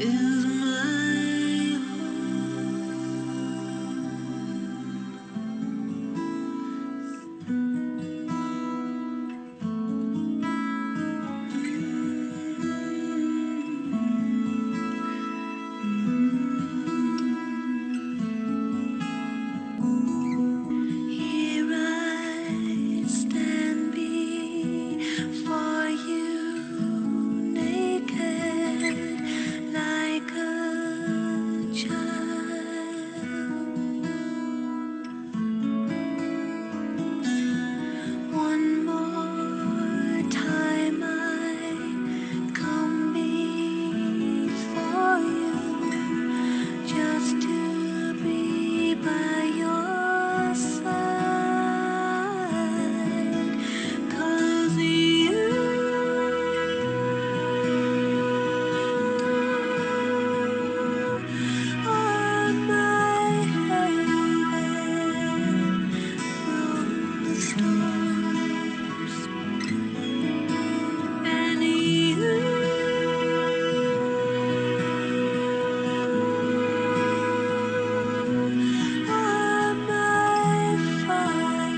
is my Here I stand before you, naked like a child. One more time I come before you, just to be by your side. 'Cause you are my haven from the storms, and you are my fire. You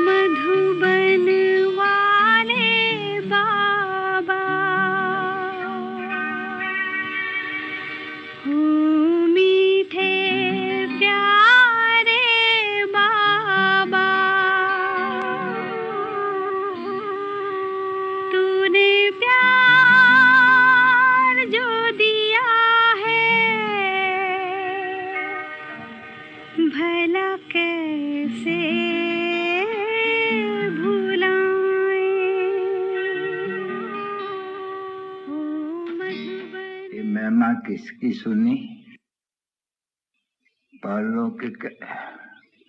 Madhuban वाले बाबा, हो मीठे प्यारे बाबा, तूने प्यार जो दिया है, भला कैसे ये महिमा किसकी सुनी? परलौकिक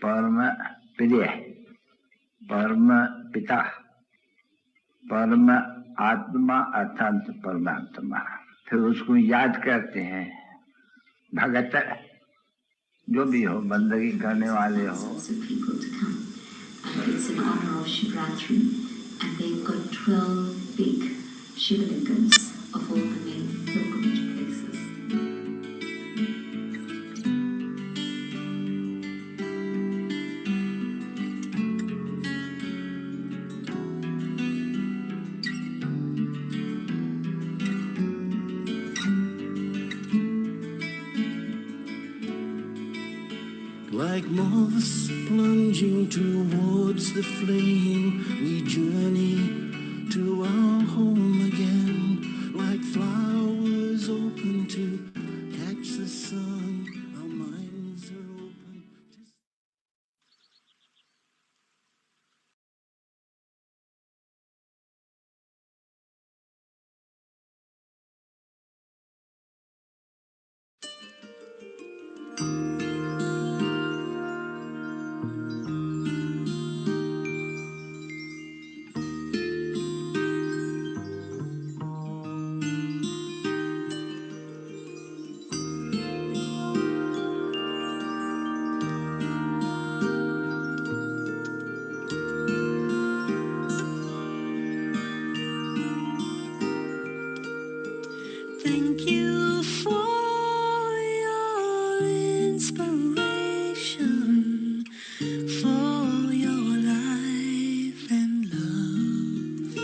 परम प्रिय, परम पिता, परम आत्मा अर्थात परमात्मा। फिर उसको याद करते हैं। भगत जो भी हो, बंदगी करने वाले हो। It's in honor of Shivratri, and they've got 12 big Shivalingams of all the main pilgrimage places. Like moths plunging towards the flame, we journey to our home again. Like flowers open to catch the sun, our minds are open to... Thank you for your inspiration, for your life and love.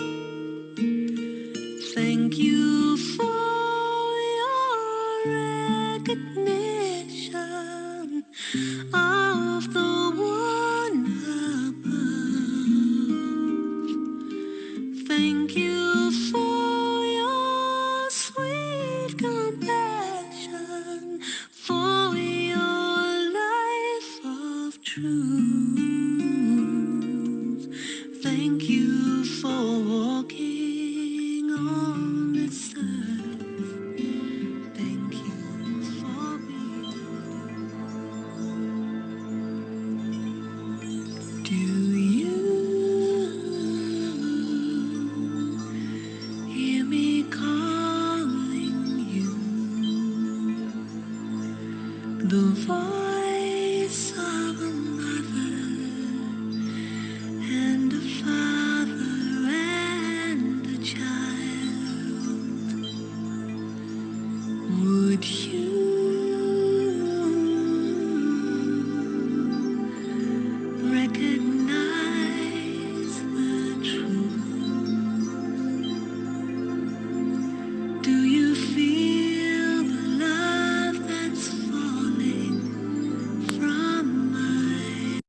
Thank you for your recognition of the one above. Thank you for your sweet compassion, for your life of truth. the voice of a mother and a father and a child. Would you recognize the truth? Do you feel the love that's falling from mine?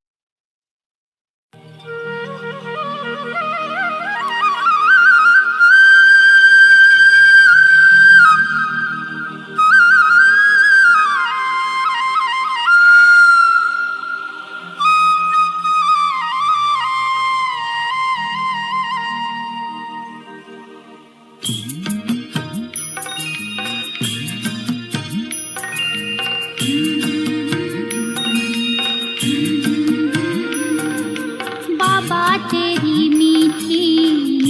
बाबा तेरी मीठी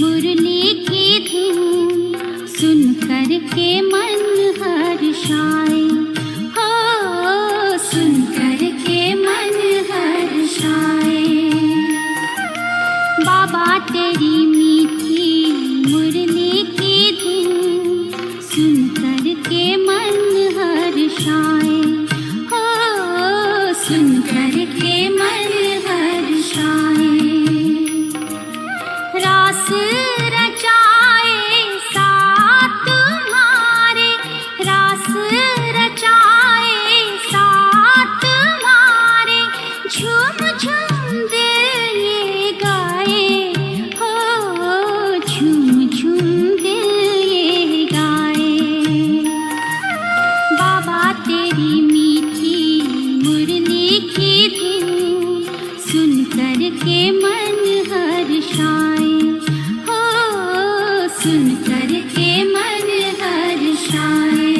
मुरली की धुन सुन कर के मन हर्षाए हो, सुन कर के मन हर्षाए। बाबा तेरी मीठी मुरली की धुन सुन कर के मन हर्षाए हो, सुन कर के मन हर्षाए। रास रचाए साथ तुम्हारे, रास रचाए साथ तुम्हारे, झूम झूम दिल ये गाए हो, झूम झूम दिल ये गाए। बाबा तेरी मीठी मुरली की धुन सुन कर के मन हर्षाए हो, सुन कर के मन हर्षाए।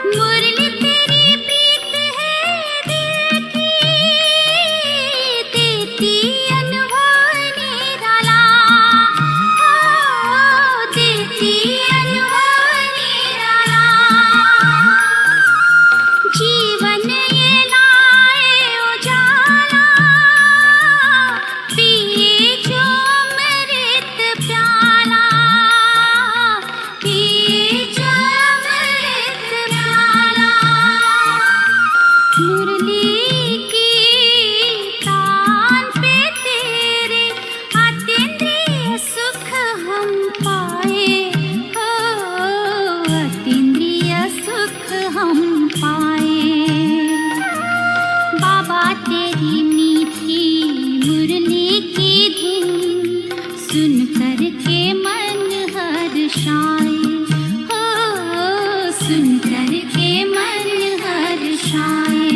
मुरली तेरी प्रीत है दिल की, देती अनुभव निराला हो, देती अनुभव निराला। जीवन ये लाए उजाला, पिए जो अमृत प्याला, पिए जो अमृत प्याला। मुरली की तान पे तेरे अतीन्द्रिय सुख हम पाए हो, अतीन्द्रिय सुख हम पाए। बाबा तेरी मीठी मुरली की धुन सुन कर के मन हर्षाए हो, सुन कर के मन हर्षाए।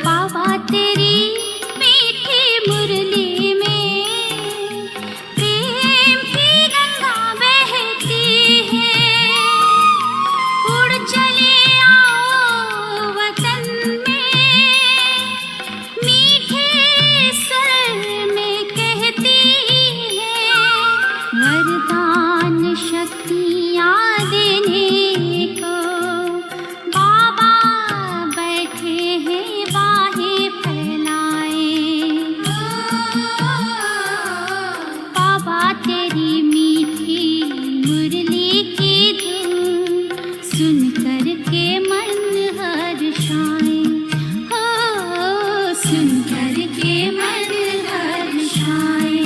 बाबा तेरी मीठी मुरली में प्रेम की गंगा बहती है। उड़ चले आओ वतन में, मीठे स्वर में कहती है। वरदान शक्तियाँ देने को बाबा बैठे हैं बाहें फैलाए। बाबा तेरी मीठी मुरली की धुन सुन कर के मन हर्षाए हो, सुन कर के मन हर्षाए।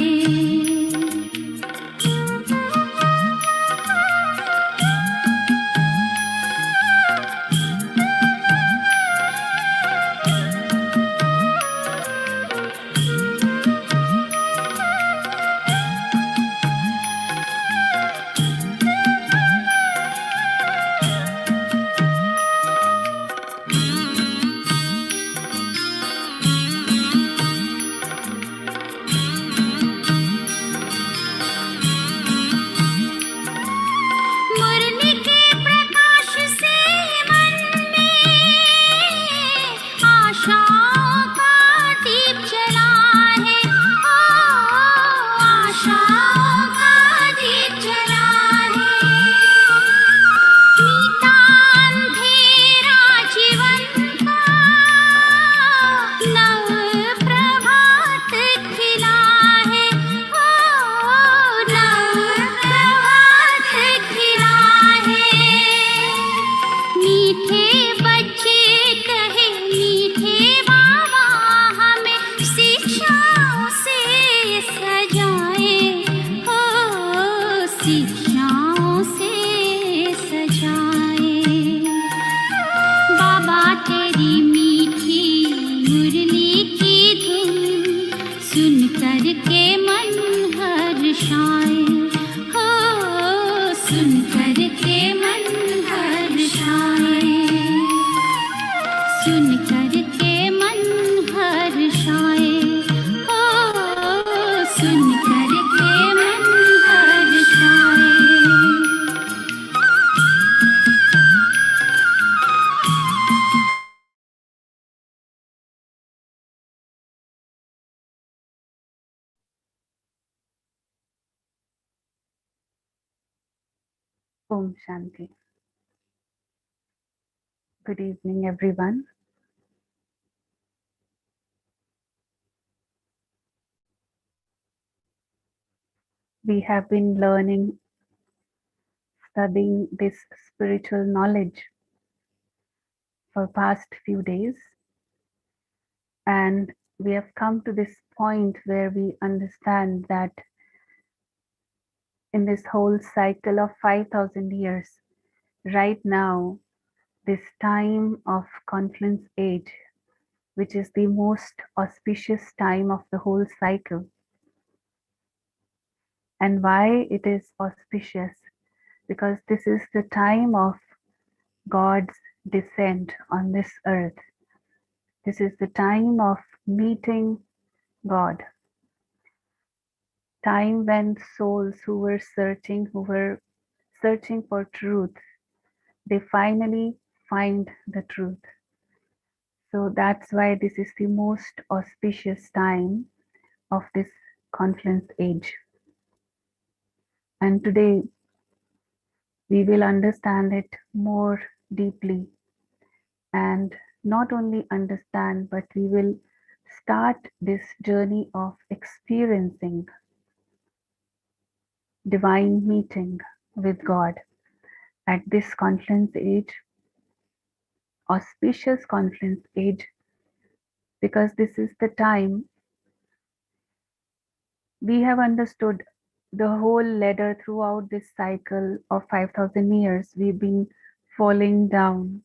Om Shanti. Good evening, everyone. We have been learning, studying this spiritual knowledge for past few days, and we have come to this point where we understand that in this whole cycle of 5,000 years, right now, this time of confluence age, which is the most auspicious time of the whole cycle, and why it is auspicious, because this is the time of God's descent on this earth. This is the time of meeting God. Time when souls who were searching for truth, they finally find the truth. So that's why this is the most auspicious time of this confluence age. And today we will understand it more deeply, and not only understand, but we will start this journey of experiencing divine meeting with God at this confluence age, auspicious confluence age, because this is the time we have understood the whole ladder throughout this cycle of 5,000 years. We've been falling down.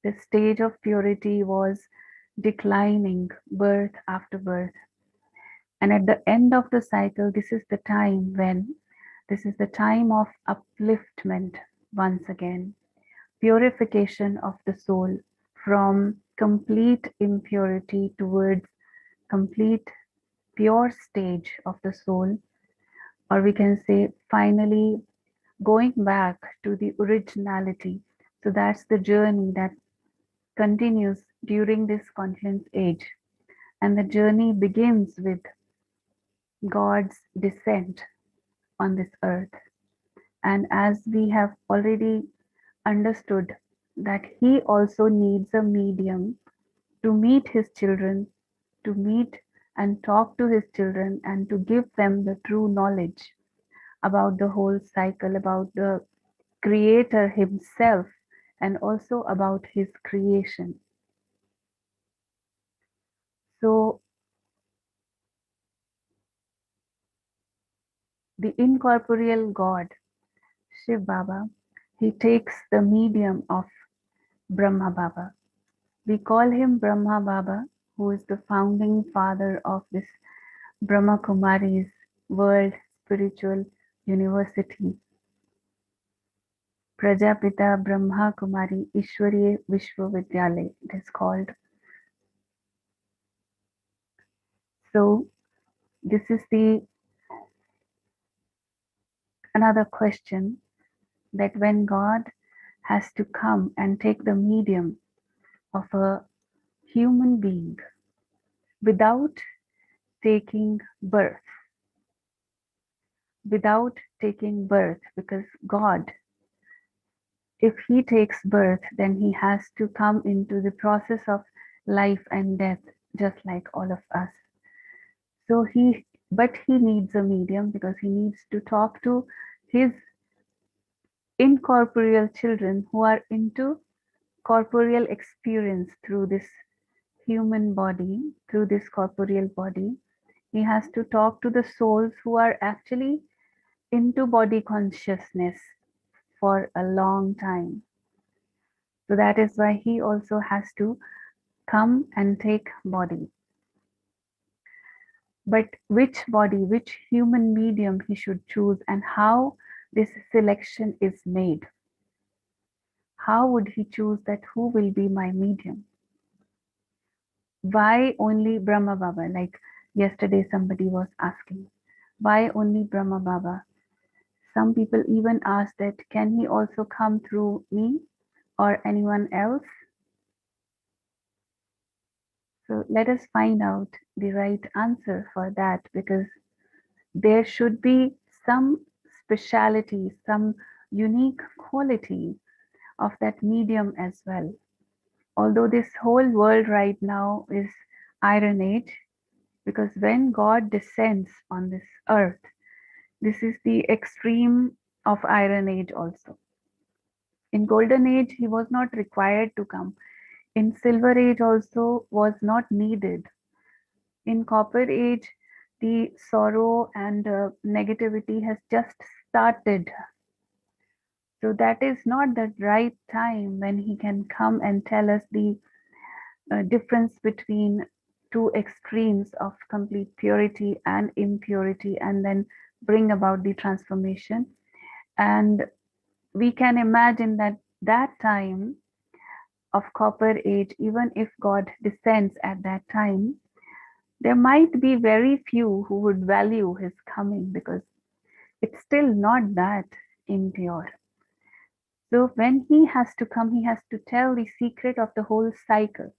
The stage of purity was declining birth after birth. And at the end of the cycle, this is the time of upliftment once again, purification of the soul from complete impurity towards complete pure stage of the soul, or we can say finally going back to the originality. So that's the journey that continues during this confluence age. And the journey begins with God's descent on this earth. And as we have already understood that He also needs a medium to meet His children, to meet and talk to His children, and to give them the true knowledge about the whole cycle, about the Creator Himself, and also about His creation. So the incorporeal God, Shiv Baba, he takes the medium of Brahma Baba. We call him Brahma Baba, who is the founding father of this Brahma Kumari's World Spiritual University. Prajapita Brahma Kumari Ishwariya Vishwavidyalaya, it is called. So this is another question, that when God has to come and take the medium of a human being without taking birth, because God, if he takes birth, then he has to come into the process of life and death, just like all of us. So but he needs a medium, because he needs to talk to his incorporeal children who are into corporeal experience through this human body, through this corporeal body. He has to talk to the souls who are actually into body consciousness for a long time. So that is why he also has to come and take body. But which body, which human medium he should choose, and how this selection is made? How would he choose that who will be my medium? Why only Brahma Baba? Like yesterday somebody was asking, why only Brahma Baba? Some people even ask that, can he also come through me or anyone else? So let us find out the right answer for that, because there should be some speciality, some unique quality of that medium as well. Although this whole world right now is Iron Age, because when God descends on this earth, this is the extreme of Iron Age also. In Golden Age, he was not required to come. In Silver Age also was not needed. In Copper Age, the sorrow and negativity has just started. So that is not the right time when he can come and tell us the difference between two extremes of complete purity and impurity, and then bring about the transformation. And we can imagine that that time of Copper Age, even if God descends at that time, there might be very few who would value his coming, because it's still not that impure. So when he has to come, he has to tell the secret of the whole cycle.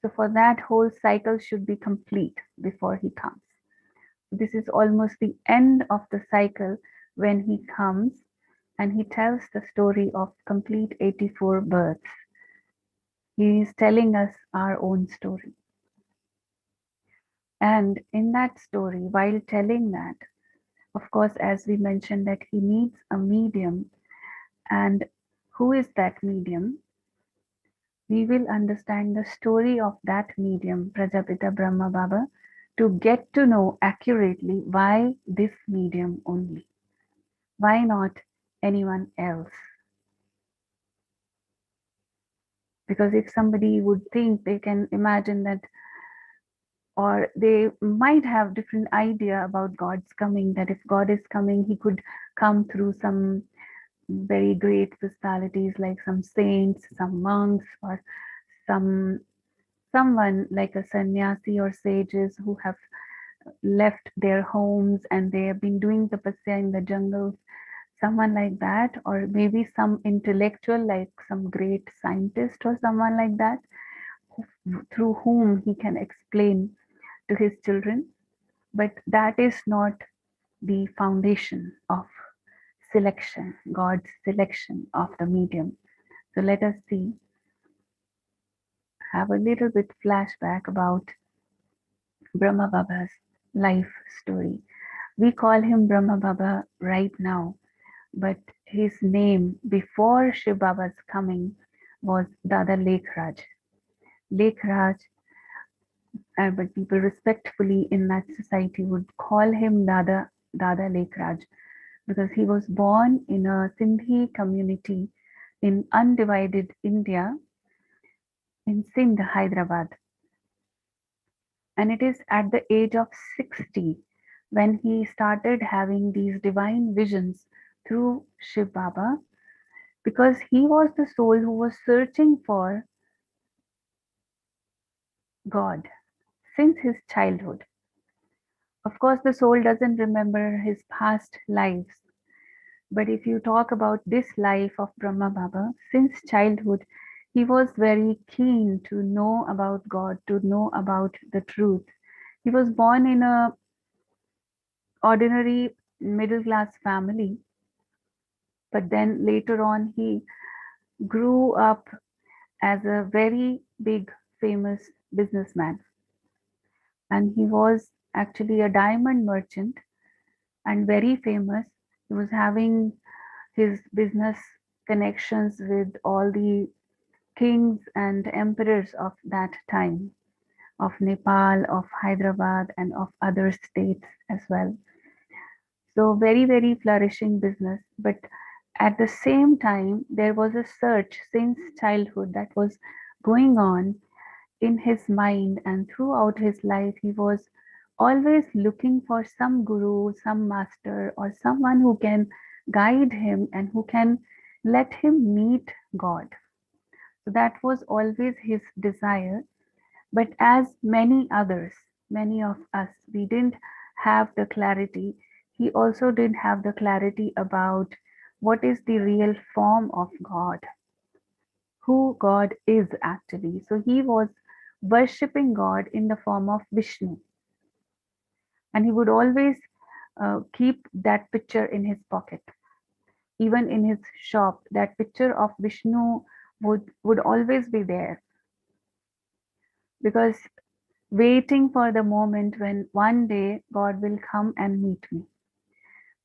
So for that, whole cycle should be complete before he comes. This is almost the end of the cycle when he comes and he tells the story of complete 84 births. He is telling us our own story. And in that story, while telling that, of course, as we mentioned, that he needs a medium. And who is that medium? We will understand the story of that medium, Prajapita Brahma Baba, to get to know accurately why this medium only. Why not anyone else? Because if somebody would think, they can imagine that, or they might have different idea about God's coming, that if God is coming, he could come through some very great personalities like some saints, some monks, or someone like a sannyasi or sages who have left their homes and they have been doing tapasya in the jungles, someone like that, or maybe some intellectual like some great scientist or someone like that, through whom he can explain to his children. But that is not the foundation of selection, God's selection of the medium. So let us see, have a little bit flashback about Brahma Baba's life story. We call him Brahma Baba right now, but his name before Shiv Baba's coming was Dada Lekhraj. Lekhraj, but people respectfully in that society would call him Dada Lekhraj, because he was born in a Sindhi community in undivided India in Sindh, Hyderabad. And it is at the age of 60 when he started having these divine visions through Shiv Baba, because he was the soul who was searching for God since his childhood. Of course, the soul doesn't remember his past lives. But if you talk about this life of Brahma Baba, since childhood, he was very keen to know about God, to know about the truth. He was born in a ordinary middle class family, but then later on he grew up as a very big famous businessman. And he was actually a diamond merchant and very famous. He was having his business connections with all the kings and emperors of that time, of Nepal, of Hyderabad, and of other states as well. So very, very flourishing business. But at the same time, there was a search since childhood that was going on in his mind, and throughout his life, he was always looking for some guru, some master, or someone who can guide him and who can let him meet God. So that was always his desire. But as many others, many of us, we didn't have the clarity. He also didn't have the clarity about what is the real form of God, who God is actually. So he was worshipping God in the form of Vishnu. And he would always keep that picture in his pocket. even in his shop, that picture of Vishnu would always be there, because waiting for the moment when one day God will come and meet me.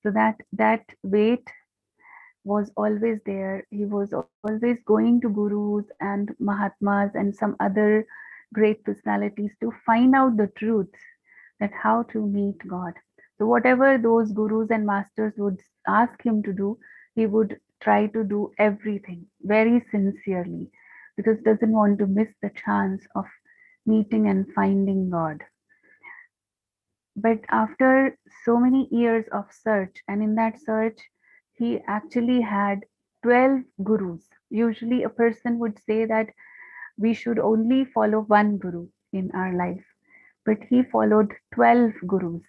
So that wait was always there. He was always going to gurus and mahatmas and some other great personalities to find out the truth, that how to meet God. So whatever those gurus and masters would ask him to do, he would try to do everything very sincerely, because doesn't want to miss the chance of meeting and finding God. But after so many years of search, and in that search, he actually had 12 gurus. Usually, a person would say that we should only follow one guru in our life, but he followed 12 gurus.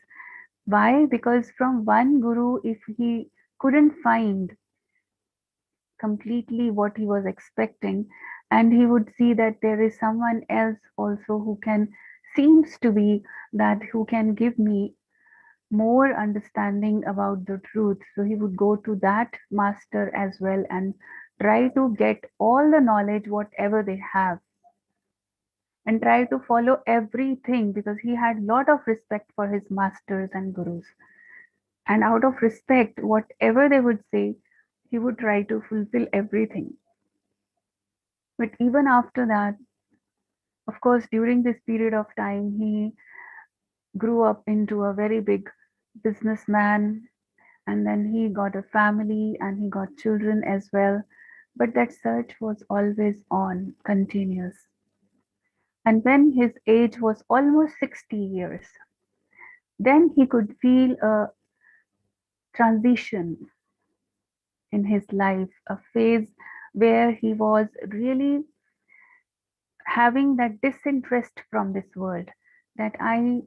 Why? Because from one guru, if he couldn't find completely what he was expecting, and he would see that there is someone else also who can, seems to be that, who can give me more understanding about the truth. So he would go to that master as well and try to get all the knowledge, whatever they have, and try to follow everything, because he had lot of respect for his masters and gurus. And out of respect, whatever they would say, he would try to fulfill everything. But even after that, of course, during this period of time, he grew up into a very big businessman, and then he got a family and he got children as well. But that search was always on, continuous. And when his age was almost 60 years, then he could feel a transition in his life, a phase where he was really having that disinterest from this world, that I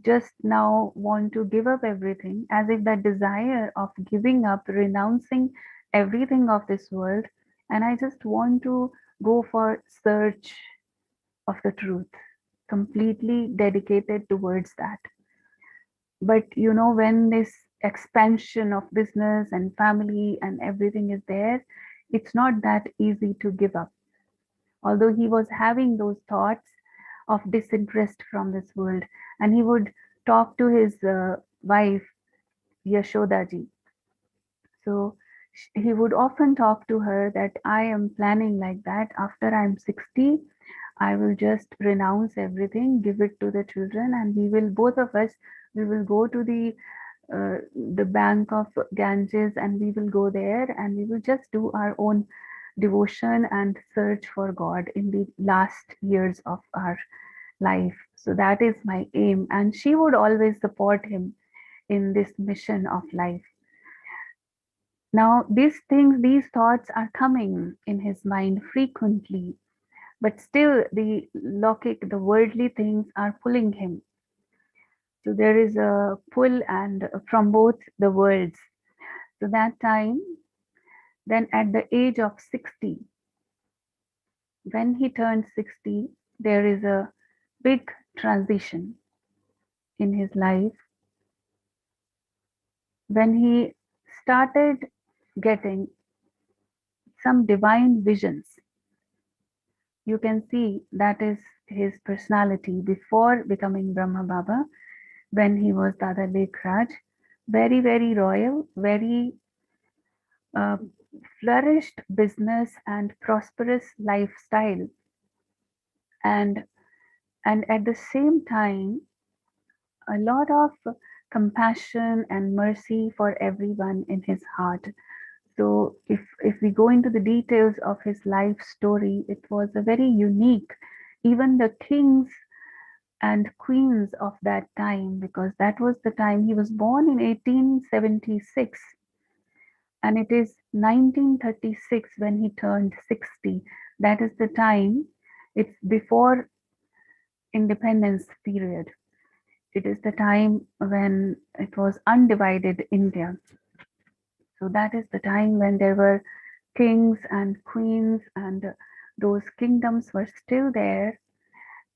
just now want to give up everything, as if that desire of giving up, renouncing everything of this world, and I just want to go for search of the truth, completely dedicated towards that. But when this expansion of business and family and everything is there, it's not that easy to give up. Although he was having those thoughts of disinterest from this world, and he would talk to his wife Yashodaji. So he would often talk to her that I am planning like that, after I'm 60, I will just renounce everything, give it to the children, and we will, both of us, we will go to the bank of Ganges, and we will go there and we will just do our own devotion and search for God in the last years of our life. So that is my aim. And she would always support him in this mission of life. Now, these things, these thoughts are coming in his mind frequently, but still the Lokik, the worldly things are pulling him. So there is a pull and from both the worlds. So that time, then at the age of 60, when he turned 60, there is a big transition in his life when he started getting some divine visions. You can see that is his personality before becoming Brahma Baba, when he was Dada Lekh Raj. Very, very royal, very uh, flourished business and prosperous lifestyle. And at the same time, a lot of compassion and mercy for everyone in his heart. So if we go into the details of his life story, it was a very unique, even the kings and queens of that time, because that was the time he was born in 1876, and it is 1936 when he turned 60. That is the time, it's before independence period. It is the time when it was undivided India. So that is the time when there were kings and queens, and those kingdoms were still there.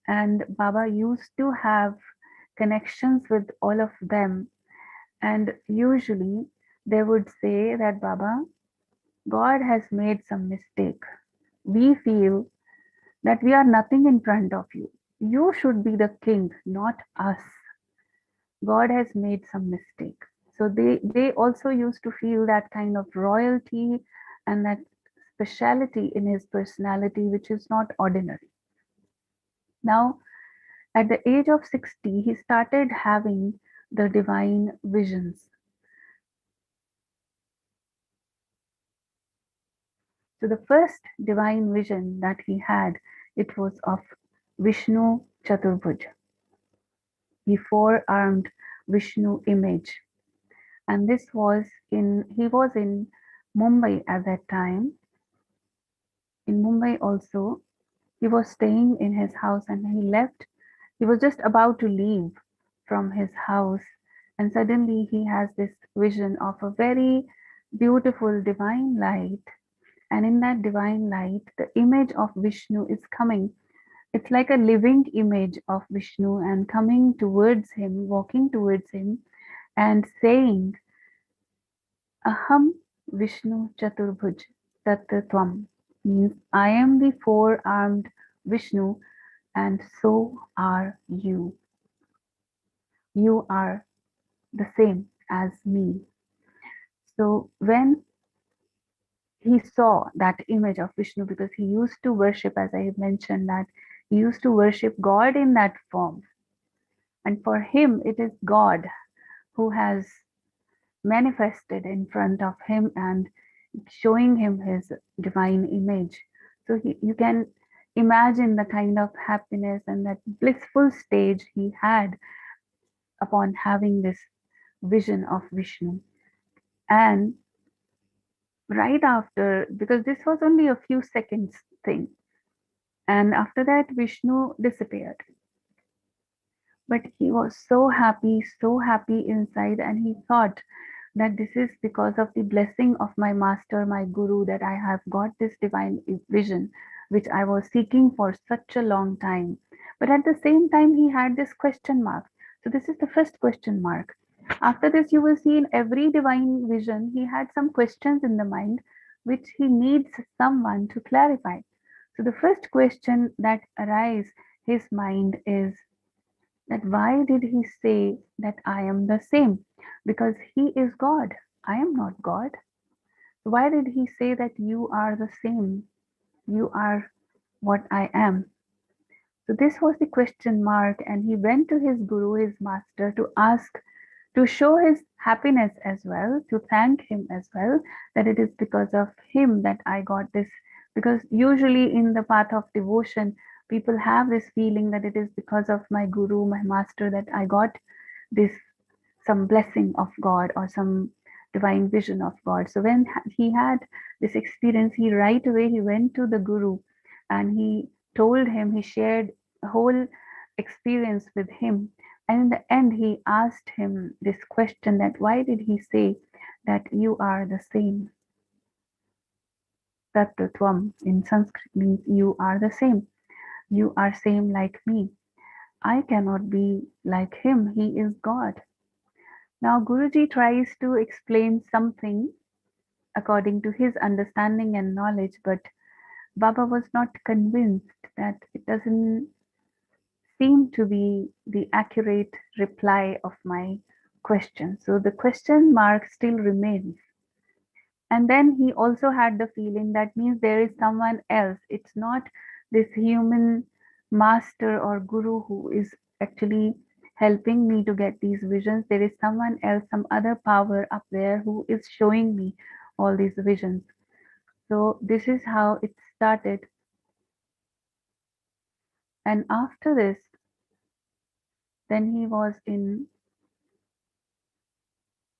And Baba used to have connections with all of them. And usually they would say that, Baba, God has made some mistake. We feel that we are nothing in front of you. You should be the king, not us. God has made some mistake. So they also used to feel that kind of royalty and that speciality in his personality, which is not ordinary. Now, at the age of 60, he started having the divine visions. So the first divine vision that he had, it was of Vishnu Chaturbhuj, the four-armed Vishnu image. And this was he was in Mumbai at that time. In Mumbai also, he was staying in his house and he left. He was just about to leave from his house, and suddenly he has this vision of a very beautiful divine light. And in that divine light, the image of Vishnu is coming. It's like a living image of Vishnu and coming towards him, walking towards him, and saying, Aham Vishnu Chaturbhuj Tattvam, means I am the four-armed Vishnu and so are you. You are the same as me. So when he saw that image of Vishnu, because he used to worship, as I mentioned, that he used to worship God in that form. And for him, it is God who has manifested in front of him and showing him his divine image. So you can imagine the kind of happiness and that blissful stage he had upon having this vision of Vishnu. And right after, because this was only a few seconds thing, and after that, Vishnu disappeared. But he was so happy inside, and he thought that this is because of the blessing of my master, my guru, that I have got this divine vision, which I was seeking for such a long time. But at the same time, he had this question mark. So, this is the first question mark. After this, you will see in every divine vision, he had some questions in the mind which he needs someone to clarify. So, the first question that arises his mind is that why did he say that I am the same? Because he is God. I am not God. Why did he say that you are the same? You are what I am. So this was the question mark, and he went to his guru, his master, to ask, to show his happiness as well, to thank him as well, that it is because of him that I got this. Because usually in the path of devotion, people have this feeling that it is because of my guru, my master, that I got this, some blessing of God or some divine vision of God. So when he had this experience, he right away he went to the guru and he told him, he shared the whole experience with him. And in the end, he asked him this question, that why did he say that you are the same? Tattvam in Sanskrit means you are the same. You are same like me. I cannot be like him. He is God. Now Guruji tries to explain something according to his understanding and knowledge, but Baba was not convinced, that it doesn't seem to be the accurate reply of my question. So the question mark still remains. And then he also had the feeling that means there is someone else. It's not this human master or guru who is actually helping me to get these visions. There is someone else, some other power up there who is showing me all these visions. So this is how it started. And after this, then he was in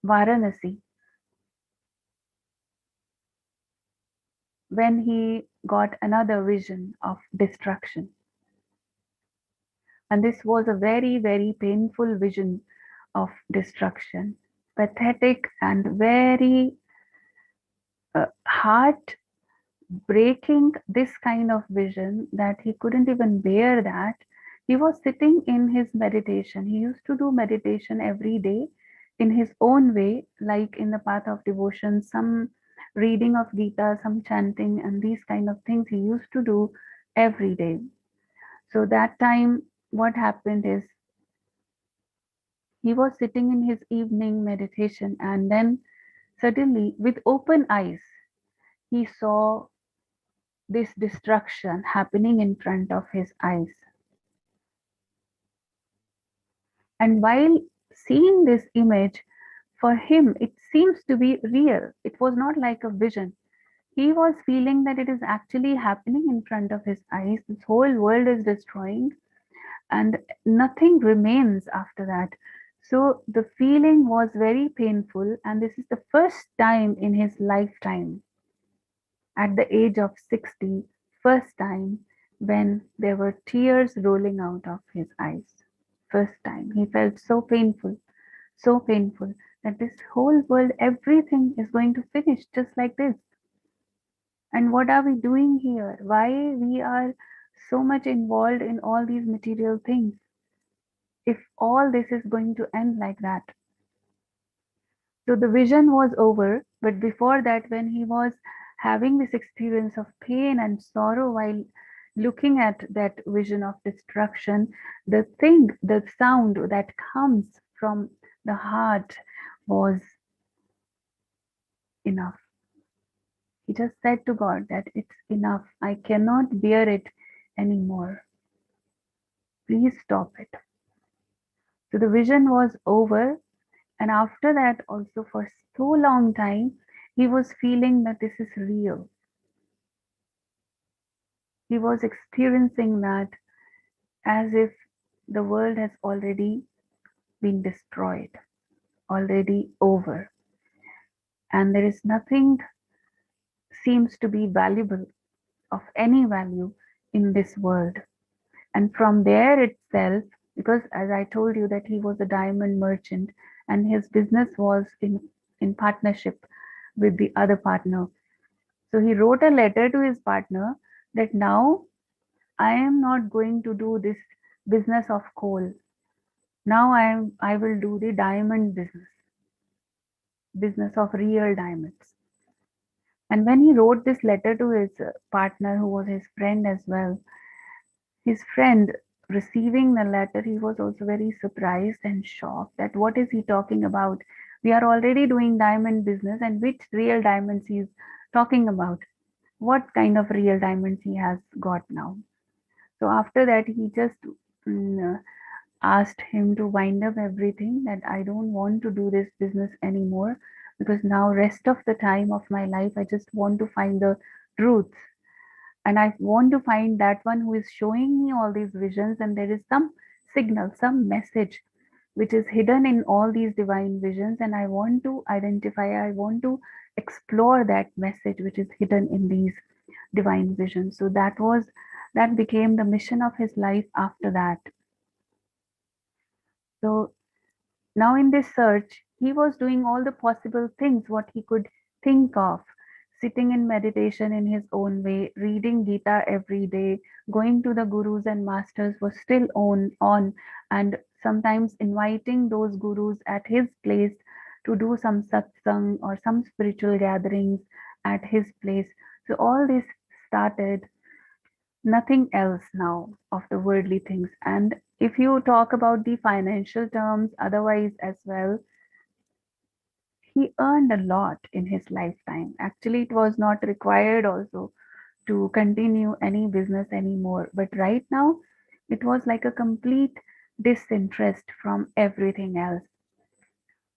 Varanasi when he got another vision of destruction. And this was a very, very painful vision of destruction, pathetic and very heart breaking, this kind of vision that he couldn't even bear that. He was sitting in his meditation. He used to do meditation every day. in his own way, like in the path of devotion, some reading of Gita, some chanting, and these kind of things he used to do every day. So that time, what happened is he was sitting in his evening meditation, and then suddenly, with open eyes, he saw this destruction happening in front of his eyes. And while seeing this image, for him, it seems to be real. It was not like a vision. He was feeling that it is actually happening in front of his eyes. This whole world is destroying, and nothing remains after that. So the feeling was very painful, and this is the first time in his lifetime, at the age of 60, first time when there were tears rolling out of his eyes. First time. He felt so painful that this whole world, everything is going to finish just like this. And what are we doing here? Why we are so much involved in all these material things if all this is going to end like that? So the vision was over, but before that, when he was having this experience of pain and sorrow while looking at that vision of destruction, the sound that comes from the heart was enough. He just said to God that it's enough. I cannot bear it anymore. Please stop it. So the vision was over, and after that, also for so long time, he was feeling that this is real. He was experiencing that as if the world has already been destroyed, already over, and there is nothing seems to be valuable of any value in this world. And from there itself, because as I told you that he was a diamond merchant and his business was in partnership with the other partner. So he wrote a letter to his partner that now I am not going to do this business of coal. Now I will do the diamond business of real diamonds. And when he wrote this letter to his partner, who was his friend as well, his friend receiving the letter, he was also very surprised and shocked that what is he talking about? We are already doing diamond business, and which real diamonds he is talking about? What kind of real diamonds he has got now? So after that, he just mm, asked him to wind up everything, that I don't want to do this business anymore, because now rest of the time of my life I just want to find the truth, and I want to find that one who is showing me all these visions, and there is some signal, some message which is hidden in all these divine visions, and I want to identify, I want to explore that message which is hidden in these divine visions. So that became the mission of his life after that. So now in this search, he was doing all the possible things what he could think of, sitting in meditation in his own way, reading Gita every day, going to the gurus and masters was still on, and sometimes inviting those gurus at his place to do some satsang or some spiritual gatherings at his place. So all this started, nothing else now of the worldly things. And if you talk about the financial terms, otherwise as well, he earned a lot in his lifetime. Actually, it was not required also to continue any business anymore. But right now, it was like a complete disinterest from everything else.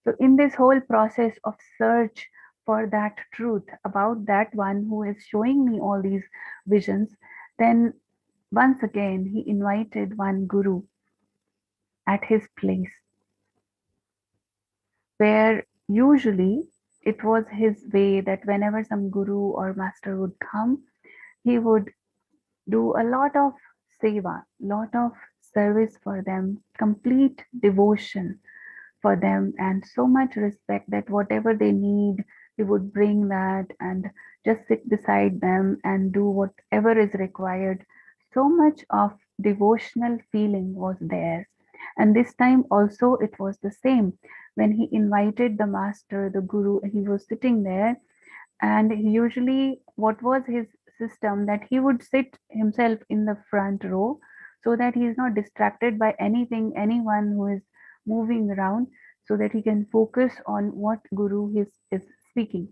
So, in this whole process of search for that truth about that one who is showing me all these visions, then once again he invited one guru at his place, where usually it was his way that whenever some guru or master would come, he would do a lot of seva, lot of service for them, complete devotion for them, and so much respect that whatever they need, he would bring that and just sit beside them and do whatever is required. So much of devotional feeling was there. And this time also it was the same. when he invited the master, the guru, he was sitting there, and usually what was his system, that he would sit himself in the front row so that he is not distracted by anything, anyone who is moving around, so that he can focus on what guru is speaking.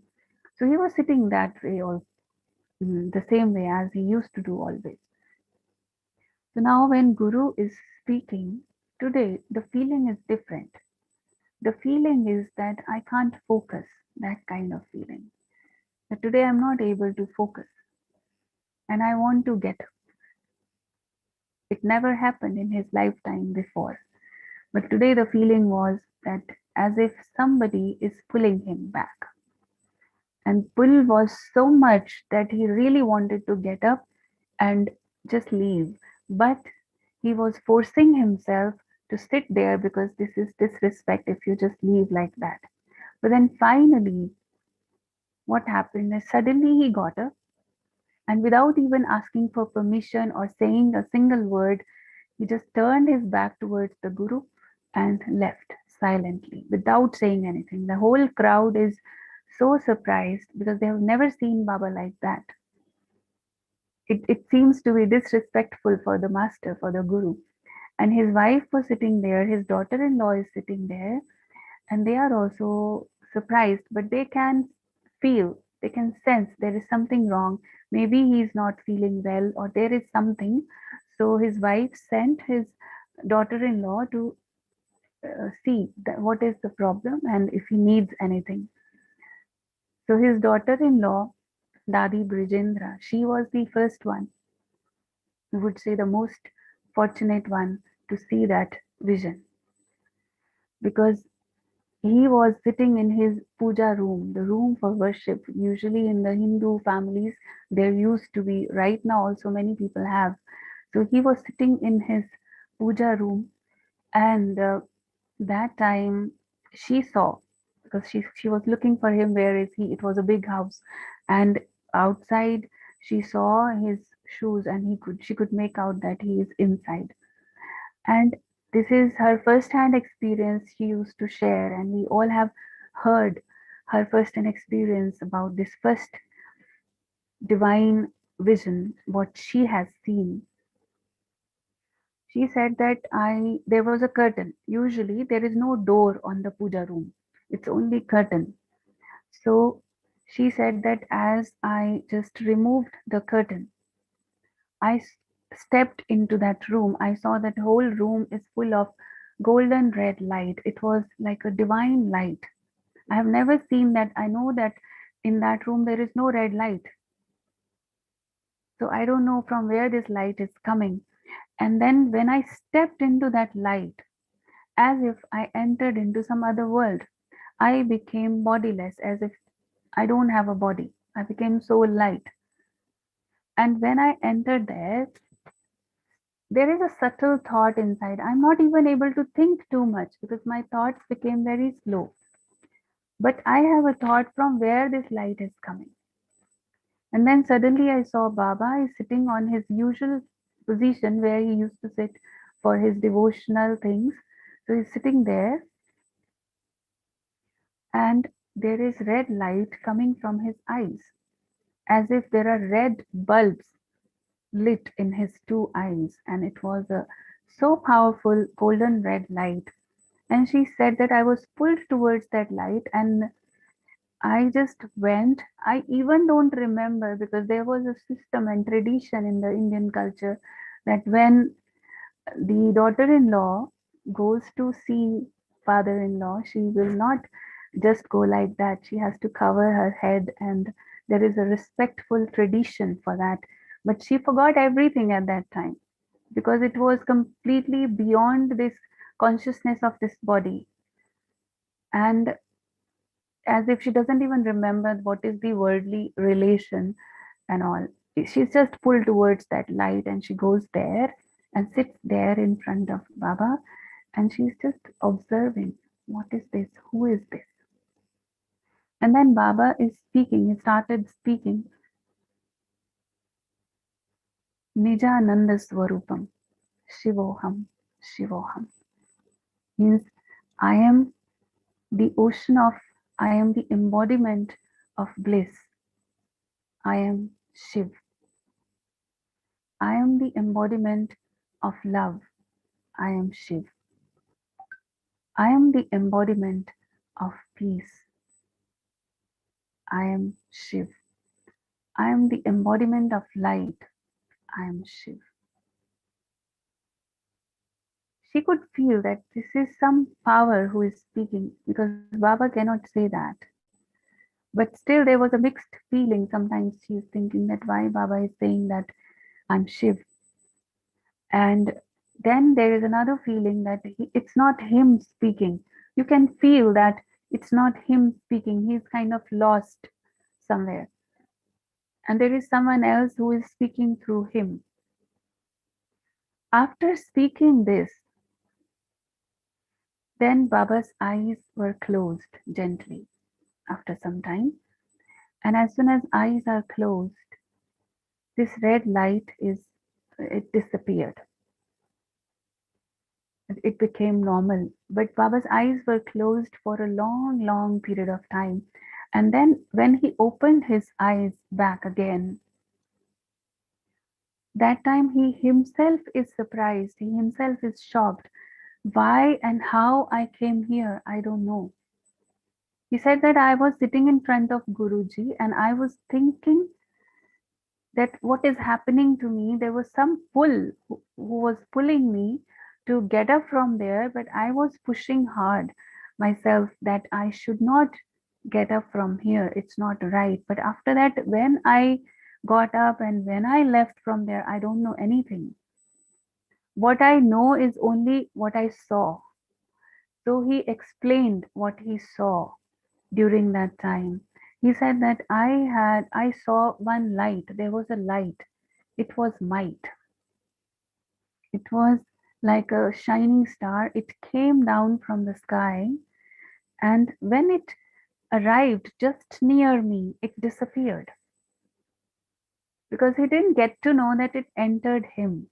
So he was sitting that way, or the same way as he used to do always. So now when guru is speaking, today the feeling is different. The feeling is that I can't focus, that kind of feeling. But today I'm not able to focus and I want to get up. It never happened in his lifetime before. But today the feeling was that as if somebody is pulling him back. And pull was so much that he really wanted to get up and just leave. But he was forcing himself to sit there because this is disrespect if you just leave like that. But then finally, what happened is suddenly he got up, and without even asking for permission or saying a single word, he just turned his back towards the guru and left silently without saying anything. The whole crowd is so surprised because they have never seen Baba like that. It seems to be disrespectful for the master, for the guru. And his wife was sitting there, his daughter in law is sitting there, and they are also surprised, but they can feel, they can sense there is something wrong. Maybe he is not feeling well, or there is something. So his wife sent his daughter in law to see that what is the problem and if he needs anything. So his daughter in law, Dadi Brijendra, she was the first one, we would say the most fortunate one to see that vision, because he was sitting in his puja room, the room for worship. Usually in the Hindu families, there used to be, right now also many people have. So he was sitting in his puja room, and that time she saw, because she was looking for him, where is he? It was a big house, and outside she saw his shoes, and she could make out that he is inside. And this is her first hand experience she used to share, and we all have heard her first hand experience about this first divine vision, what she has seen. She said that there was a curtain. Usually there is no door on the puja room. It's only curtain. So she said that as I just removed the curtain, I stepped into that room. I saw that whole room is full of golden red light. It was like a divine light. I have never seen that. I know that in that room there is no red light. So I don't know from where this light is coming. And then when I stepped into that light, as if I entered into some other world, I became bodiless, as if I don't have a body. I became so light. And when I entered there is a subtle thought inside. I'm not even able to think too much because my thoughts became very slow. But I have a thought from where this light is coming. And then suddenly I saw Baba is sitting on his usual position where he used to sit for his devotional things. So he's sitting there, and there is red light coming from his eyes, as if there are red bulbs lit in his two eyes. And it was a so powerful golden red light. And she said that I was pulled towards that light, and I just went. I even don't remember, because there was a system and tradition in the Indian culture that when the daughter-in-law goes to see father-in-law, she will not just go like that. She has to cover her head, and there is a respectful tradition for that. But she forgot everything at that time because it was completely beyond this consciousness of this body. And as if she doesn't even remember what is the worldly relation and all. She's just pulled towards that light, and she goes there and sits there in front of Baba, and she's just observing, what is this? Who is this? And then Baba is speaking. He started speaking. Nijananda Swarupam, Shivoham, Shivoham. Means I am the ocean of I am the embodiment of bliss. I am Shiv. I am the embodiment of love. I am Shiv. I am the embodiment of peace. I am Shiv. I am the embodiment of light. I am Shiv. She could feel that this is some power who is speaking because Baba cannot say that. But still, there was a mixed feeling. Sometimes she is thinking that why Baba is saying that I'm Shiv. And then there is another feeling that it's not him speaking. You can feel that it's not him speaking. He's kind of lost somewhere. And there is someone else who is speaking through him. After speaking this, then Baba's eyes were closed gently after some time. And as soon as eyes are closed, this red light it disappeared. It became normal. But Baba's eyes were closed for a long, long period of time. And then when he opened his eyes back again, that time he himself is surprised. He himself is shocked. Why and how I came here, I don't know. He said that I was sitting in front of Guruji and I was thinking that what is happening to me, there was some pull who was pulling me to get up from there, but I was pushing hard myself that I should not get up from here. It's not right. But after that, when I got up and when I left from there, I don't know anything. What I know is only what I saw. So he explained what he saw during that time. He said that I saw one light. There was a light. It was might. It was like a shining star. It came down from the sky, and when it arrived just near me, it disappeared because he didn't get to know that it entered him.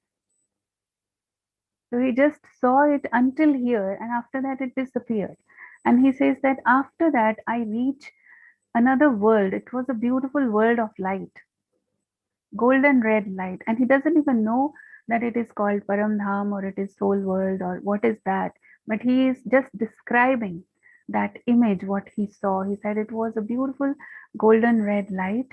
So he just saw it until here, and after that, it disappeared. And he says that after that, I reach another world. It was a beautiful world of light, golden red light. And he doesn't even know that it is called Paramdham or it is soul world or what is that. But he is just describing that image, what he saw. He said it was a beautiful golden red light.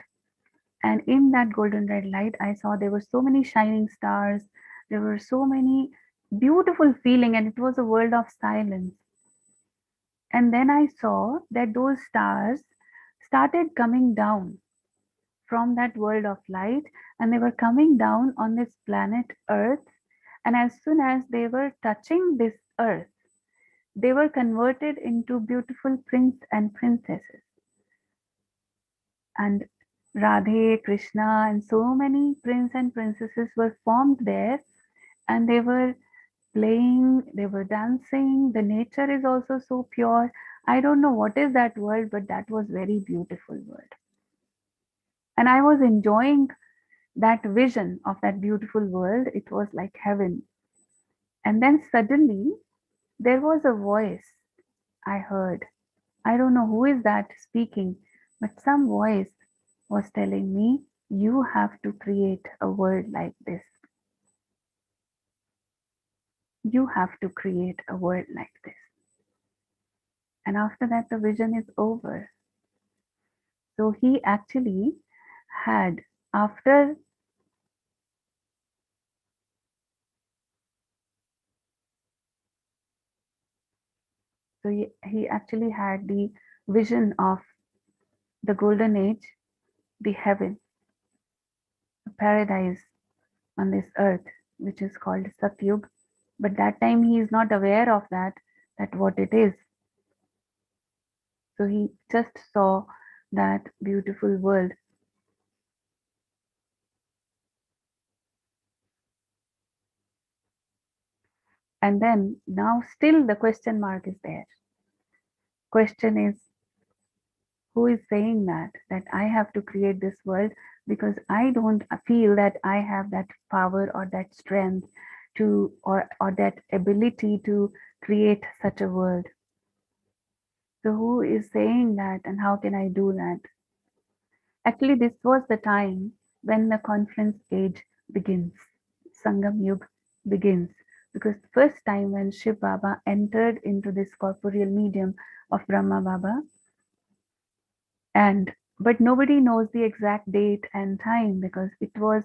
And in that golden red light, I saw there were so many shining stars. There were so many beautiful feeling, and it was a world of silence. And then I saw that those stars started coming down from that world of light, and they were coming down on this planet Earth. And as soon as they were touching this earth, they were converted into beautiful prince and princesses. And Radhe, Krishna, and so many prince and princesses were formed there, and they were playing, they were dancing. The nature is also so pure. I don't know what is that world, but that was very beautiful world. And I was enjoying that vision of that beautiful world. It was like heaven. And then suddenly there was a voice I heard. I don't know who is that speaking, but some voice was telling me, you have to create a world like this. You have to create a world like this. And after that, the vision is over. So he actually had, after so he actually had the vision of the golden age, the heaven, a paradise on this earth, which is called Satyug. But that time he is not aware of that what it is. So he just saw that beautiful world. And then now still the question mark is there. Question is, who is saying that I have to create this world, because I don't feel that I have that power or that strength or that ability to create such a world. So who is saying that and how can I do that? Actually, this was the time when the conference age begins. Sangam Yug begins. Because the first time when Shiv Baba entered into this corporeal medium of Brahma Baba, and but nobody knows the exact date and time because it was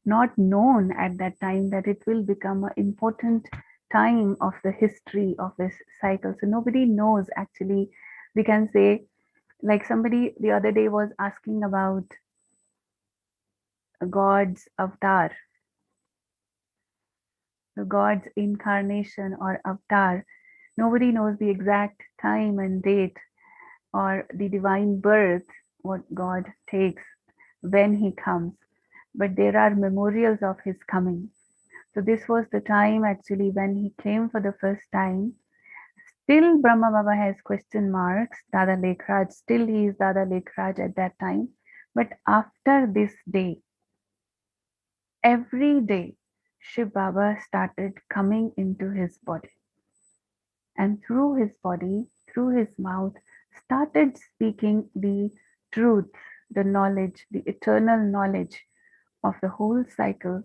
not known at that time that it will become an important time of the history of this cycle. So nobody knows actually. We can say, like somebody the other day was asking about God's avatar, the God's incarnation or avatar. Nobody knows the exact time and date or the divine birth, what God takes when he comes. But there are memorials of his coming. So this was the time actually when he came for the first time. Still Brahma Baba has question marks, Dada Lekhraj, still he is Dada Lekhraj at that time. But after this day, every day, Shiv Baba started coming into his body. And through his body, through his mouth, started speaking the truth, the knowledge, the eternal knowledge of the whole cycle,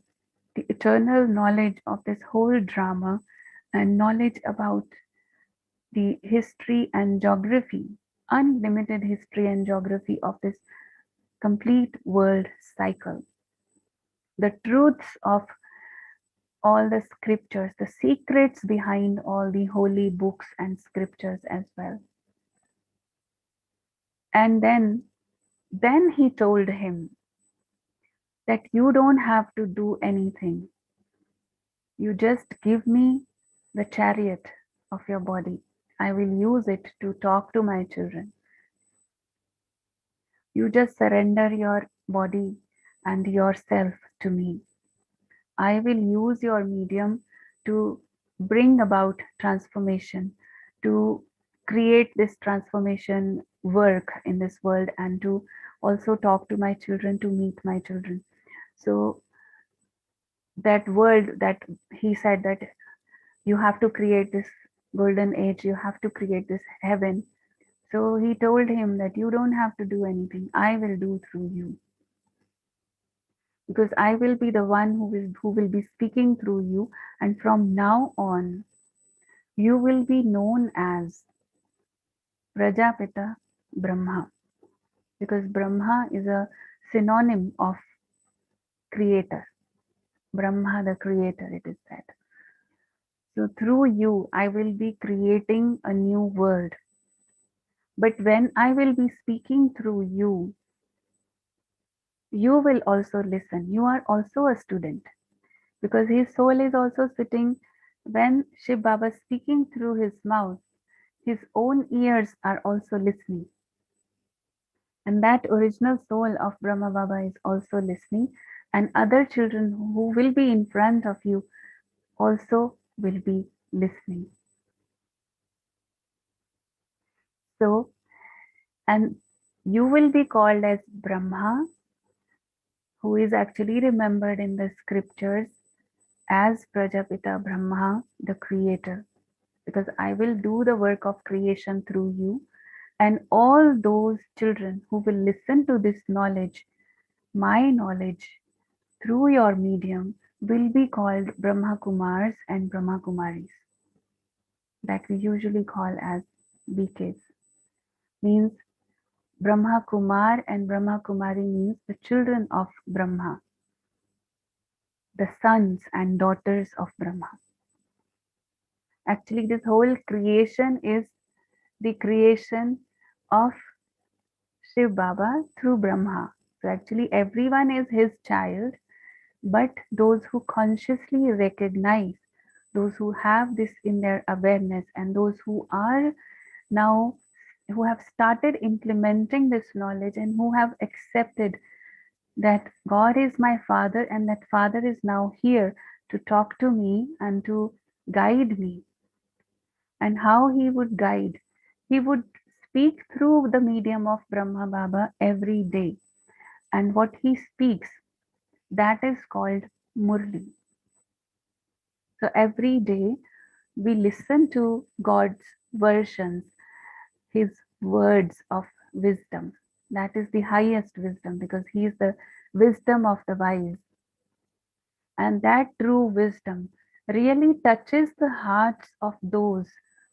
the eternal knowledge of this whole drama, and knowledge about the history and geography, unlimited history and geography of this complete world cycle. The truths of all the scriptures, the secrets behind all the holy books and scriptures as well. And then he told him that you don't have to do anything. You just give me the chariot of your body. I will use it to talk to my children. You just surrender your body and yourself to me. I will use your medium to bring about transformation, to create this transformation work in this world, and to also talk to my children, to meet my children. So that world that he said that you have to create this golden age, you have to create this heaven. So he told him that you don't have to do anything. I will do through you. Because I will be the one who will be speaking through you, and from now on you will be known as Prajapita Brahma, because Brahma is a synonym of creator. Brahma the creator, it is said. So through you I will be creating a new world. But when I will be speaking through you, you will also listen. You are also a student, because his soul is also sitting. When Shiv Baba is speaking through his mouth, his own ears are also listening. And that original soul of Brahma Baba is also listening, and other children who will be in front of you also will be listening. So, and you will be called as Brahma, who is actually remembered in the scriptures as Prajapita Brahma, the creator, because I will do the work of creation through you. And all those children who will listen to this knowledge, my knowledge, through your medium, will be called Brahma Kumars and Brahma Kumaris, that we usually call as BKs. Means Brahma Kumar and Brahma Kumari means the children of Brahma, the sons and daughters of Brahma. Actually, this whole creation is the creation of Shiv Baba through Brahma. So actually everyone is his child, but those who consciously recognize, those who have this in their awareness, and those who are now, who have started implementing this knowledge and who have accepted that God is my Father and that Father is now here to talk to me and to guide me. And how he would guide? He would speak through the medium of Brahma Baba every day. And what he speaks, that is called Murli. So every day we listen to God's versions, his words of wisdom. That is the highest wisdom because he is the wisdom of the wise. And that true wisdom really touches the hearts of those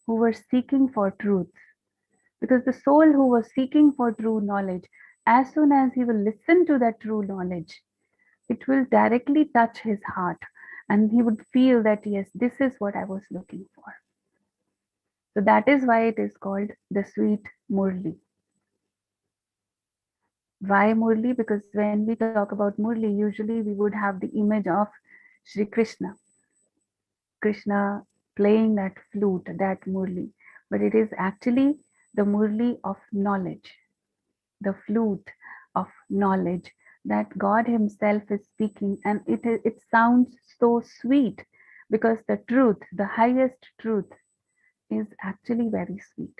who were seeking for truth. Because the soul who was seeking for true knowledge, as soon as he will listen to that true knowledge, it will directly touch his heart and he would feel that, yes, this is what I was looking for. So that is why it is called the sweet Murli. Why Murli? Because when we talk about Murli, usually we would have the image of Sri Krishna, Krishna playing that flute, that Murli. But it is actually the Murli of knowledge, the flute of knowledge that God Himself is speaking, and it sounds so sweet because the truth, the highest truth, is actually very sweet.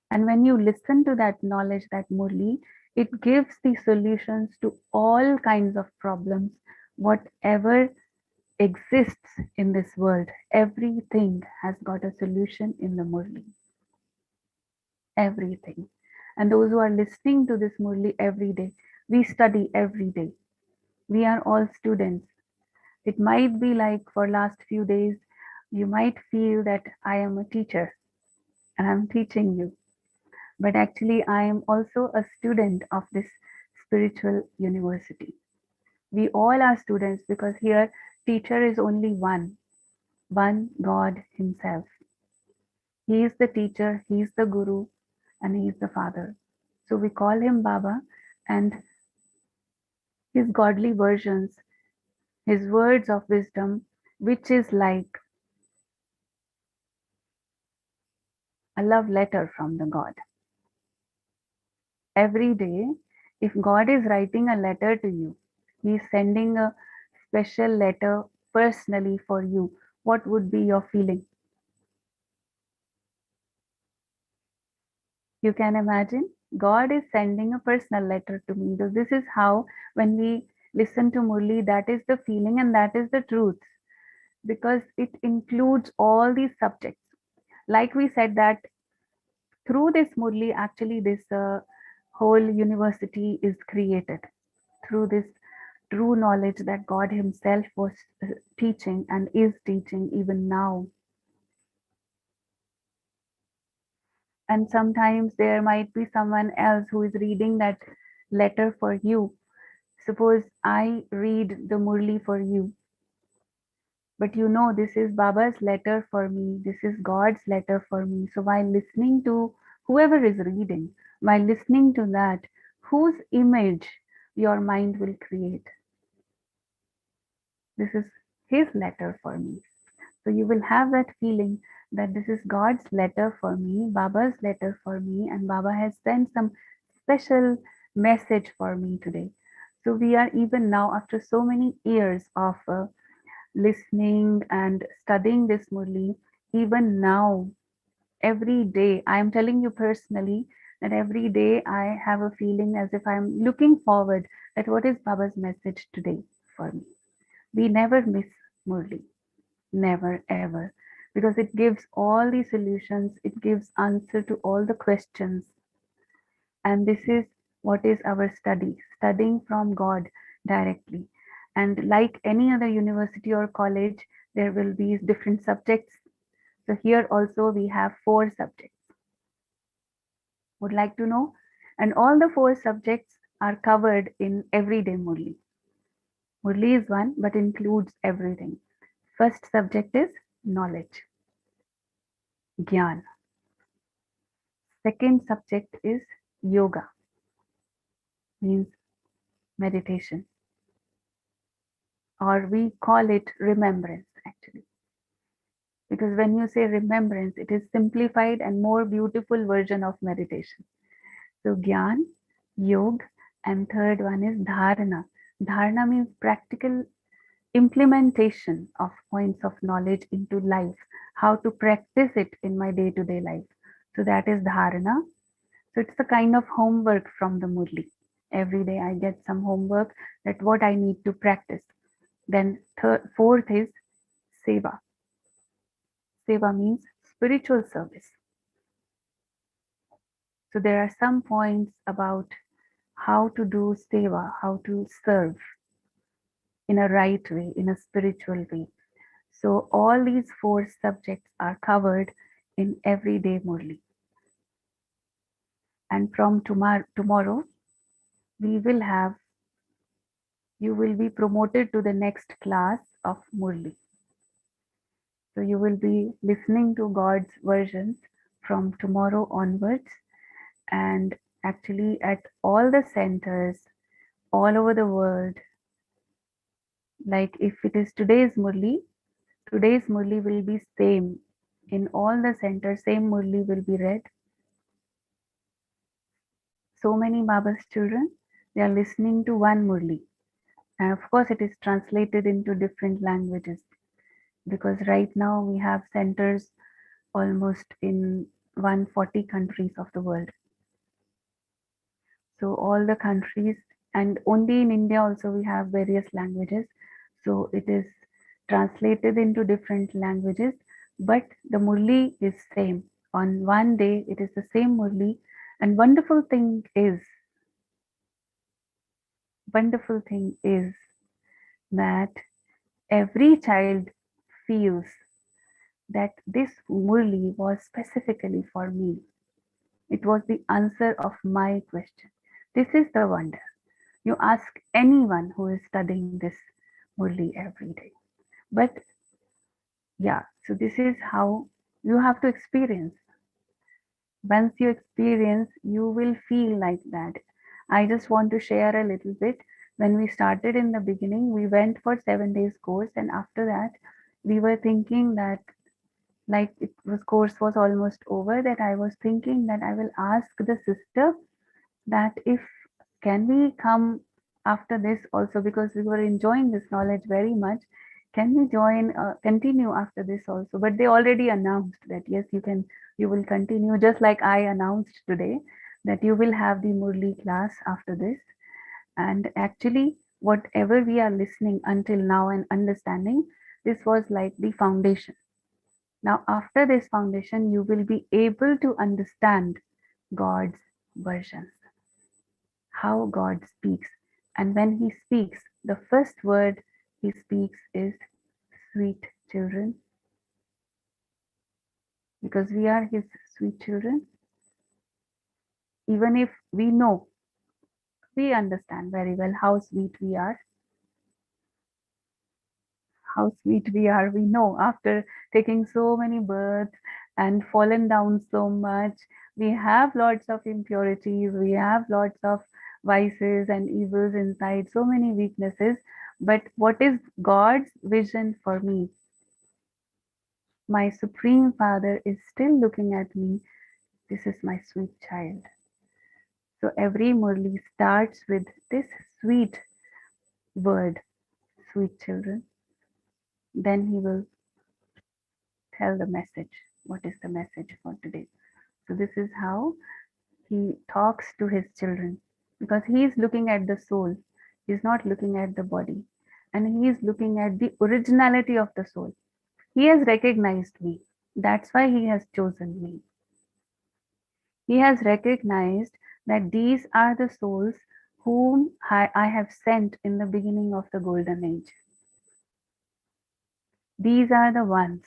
And when you listen to that knowledge, that Murli, it gives the solutions to all kinds of problems, whatever exists in this world. Everything has got a solution in the Murli. Everything. And those who are listening to this Murli every day, we study every day. We are all students. It might be like for last few days, you might feel that I am a teacher and I'm teaching you. But actually, I am also a student of this spiritual university. We all are students because here, teacher is only one God Himself. He is the teacher, He is the Guru, and He is the Father. So we call Him Baba, and His godly versions, His words of wisdom, which is like a love letter from the God. Every day, if God is writing a letter to you, He is sending a special letter personally for you, what would be your feeling? You can imagine God is sending a personal letter to me. So this is how, when we listen to Murli, that is the feeling and that is the truth, because it includes all these subjects. Like we said that through this Murli, actually this whole university is created through this true knowledge that God Himself was teaching and is teaching even now. And sometimes there might be someone else who is reading that letter for you. Suppose I read the Murli for you, but you know this is Baba's letter for me, this is God's letter for me. So while listening to whoever is reading, while listening to that, whose image your mind will create? This is His letter for me. So you will have that feeling that this is God's letter for me, Baba's letter for me, and Baba has sent some special message for me today. So we are even now, after so many years of listening and studying this Murli, even now, every day, I am telling you personally that every day I have a feeling as if I'm looking forward that what is Baba's message today for me. We never miss Murli. Never ever, because it gives all the solutions, it gives answer to all the questions. And this is what is our study, studying from God directly. And like any other university or college, there will be different subjects. So here also we have 4 subjects. Would like to know? And all the 4 subjects are covered in everyday Murli. Murli is one, but includes everything. First subject is knowledge, Gyan. Second subject is yoga, means meditation, or we call it remembrance actually. Because when you say remembrance, it is simplified and more beautiful version of meditation. So Gyan, Yog, and third one is Dharana. Dharana means practical implementation of points of knowledge into life, how to practice it in my day-to-day life. So that is Dharana. So it's a kind of homework from the Murli. Every day I get some homework that what I need to practice. Then fourth is Seva. Seva means spiritual service. So there are some points about how to do seva, how to serve in a right way, in a spiritual way. So all these four subjects are covered in everyday Murli. And from tomorrow, we will have, you will be promoted to the next class of Murli. So you will be listening to God's versions from tomorrow onwards, and actually at all the centers all over the world. Like if it is today's Murli will be same in all the centers, same Murli will be read. So many Baba's children, they are listening to one Murli. And of course, it is translated into different languages, because right now we have centers almost in 140 countries of the world. So all the countries, and only in India also we have various languages. So it is translated into different languages, but the Murli is same. On one day, it is the same Murli. And wonderful thing is that every child feels that this Murli was specifically for me. It was the answer of my question. This is the wonder. You ask anyone who is studying this Murli every day. But yeah, so this is how you have to experience. Once you experience, you will feel like that. I just want to share a little bit. When we started in the beginning, we went for 7 days course, and after that, we were thinking that, like it was course was almost over, that I was thinking that I will ask the sister that if can we come after this also, because we were enjoying this knowledge very much. Can we continue after this also? But they already announced that yes, you will continue, just like I announced today that you will have the Murli class after this. And actually, whatever we are listening until now and understanding, this was like the foundation. Now, after this foundation, you will be able to understand God's versions, how God speaks. And when He speaks, the first word He speaks is sweet children, because we are His sweet children. Even if we know, we understand very well how sweet we are, we know after taking so many births and fallen down so much, we have lots of impurities, we have lots of vices and evils inside, so many weaknesses. But what is God's vision for me? My Supreme Father is still looking at me. This is my sweet child. So every Murli starts with this sweet word, sweet children. Then he will tell the message. What is the message for today? So this is how he talks to his children, because he is looking at the soul. He is not looking at the body. And he is looking at the originality of the soul. He has recognized me. That's why he has chosen me. He has recognized that these are the souls whom I have sent in the beginning of the golden age. These are the ones.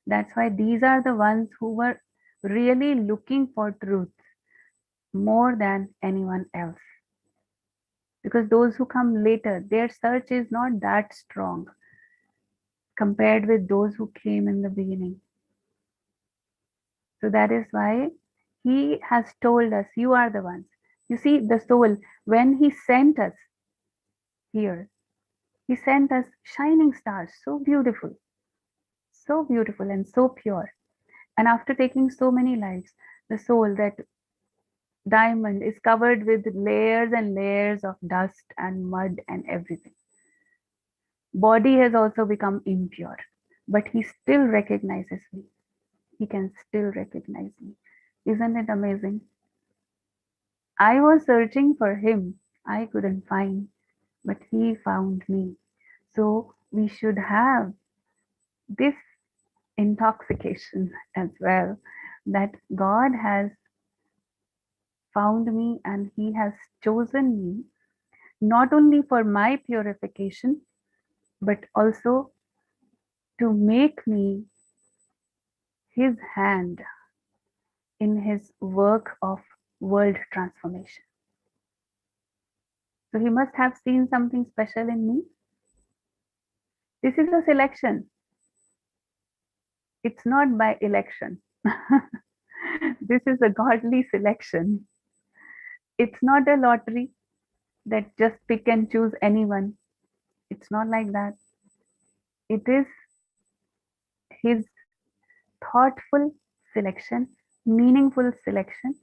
That's why these are the ones who were really looking for truth more than anyone else. Because those who come later, their search is not that strong compared with those who came in the beginning. So that is why he has told us, you are the ones. You see, the soul, when he sent us here, he sent us shining stars, so beautiful and so pure. And after taking so many lives, the soul, that diamond, is covered with layers and layers of dust and mud and everything. Body has also become impure, but he still recognizes me. He can still recognize me. Isn't it amazing? I was searching for him. I couldn't find, but he found me. So we should have this intoxication as well, that God has found me and He has chosen me not only for my purification, but also to make me His hand in His work of world transformation. So He must have seen something special in me. This is a selection. It's not by election. This is a godly selection. It's not a lottery that just pick and choose anyone. It's not like that. It is His thoughtful selection, meaningful selection,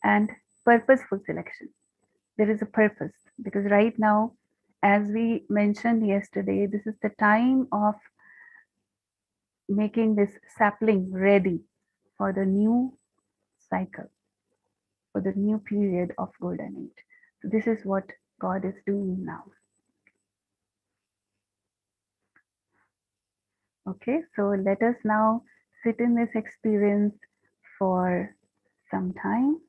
and purposeful selection. There is a purpose because right now, as we mentioned yesterday, this is the time of making this sapling ready for the new cycle, for the new period of golden age. So this is what God is doing now. Okay, so let us now sit in this experience for some time.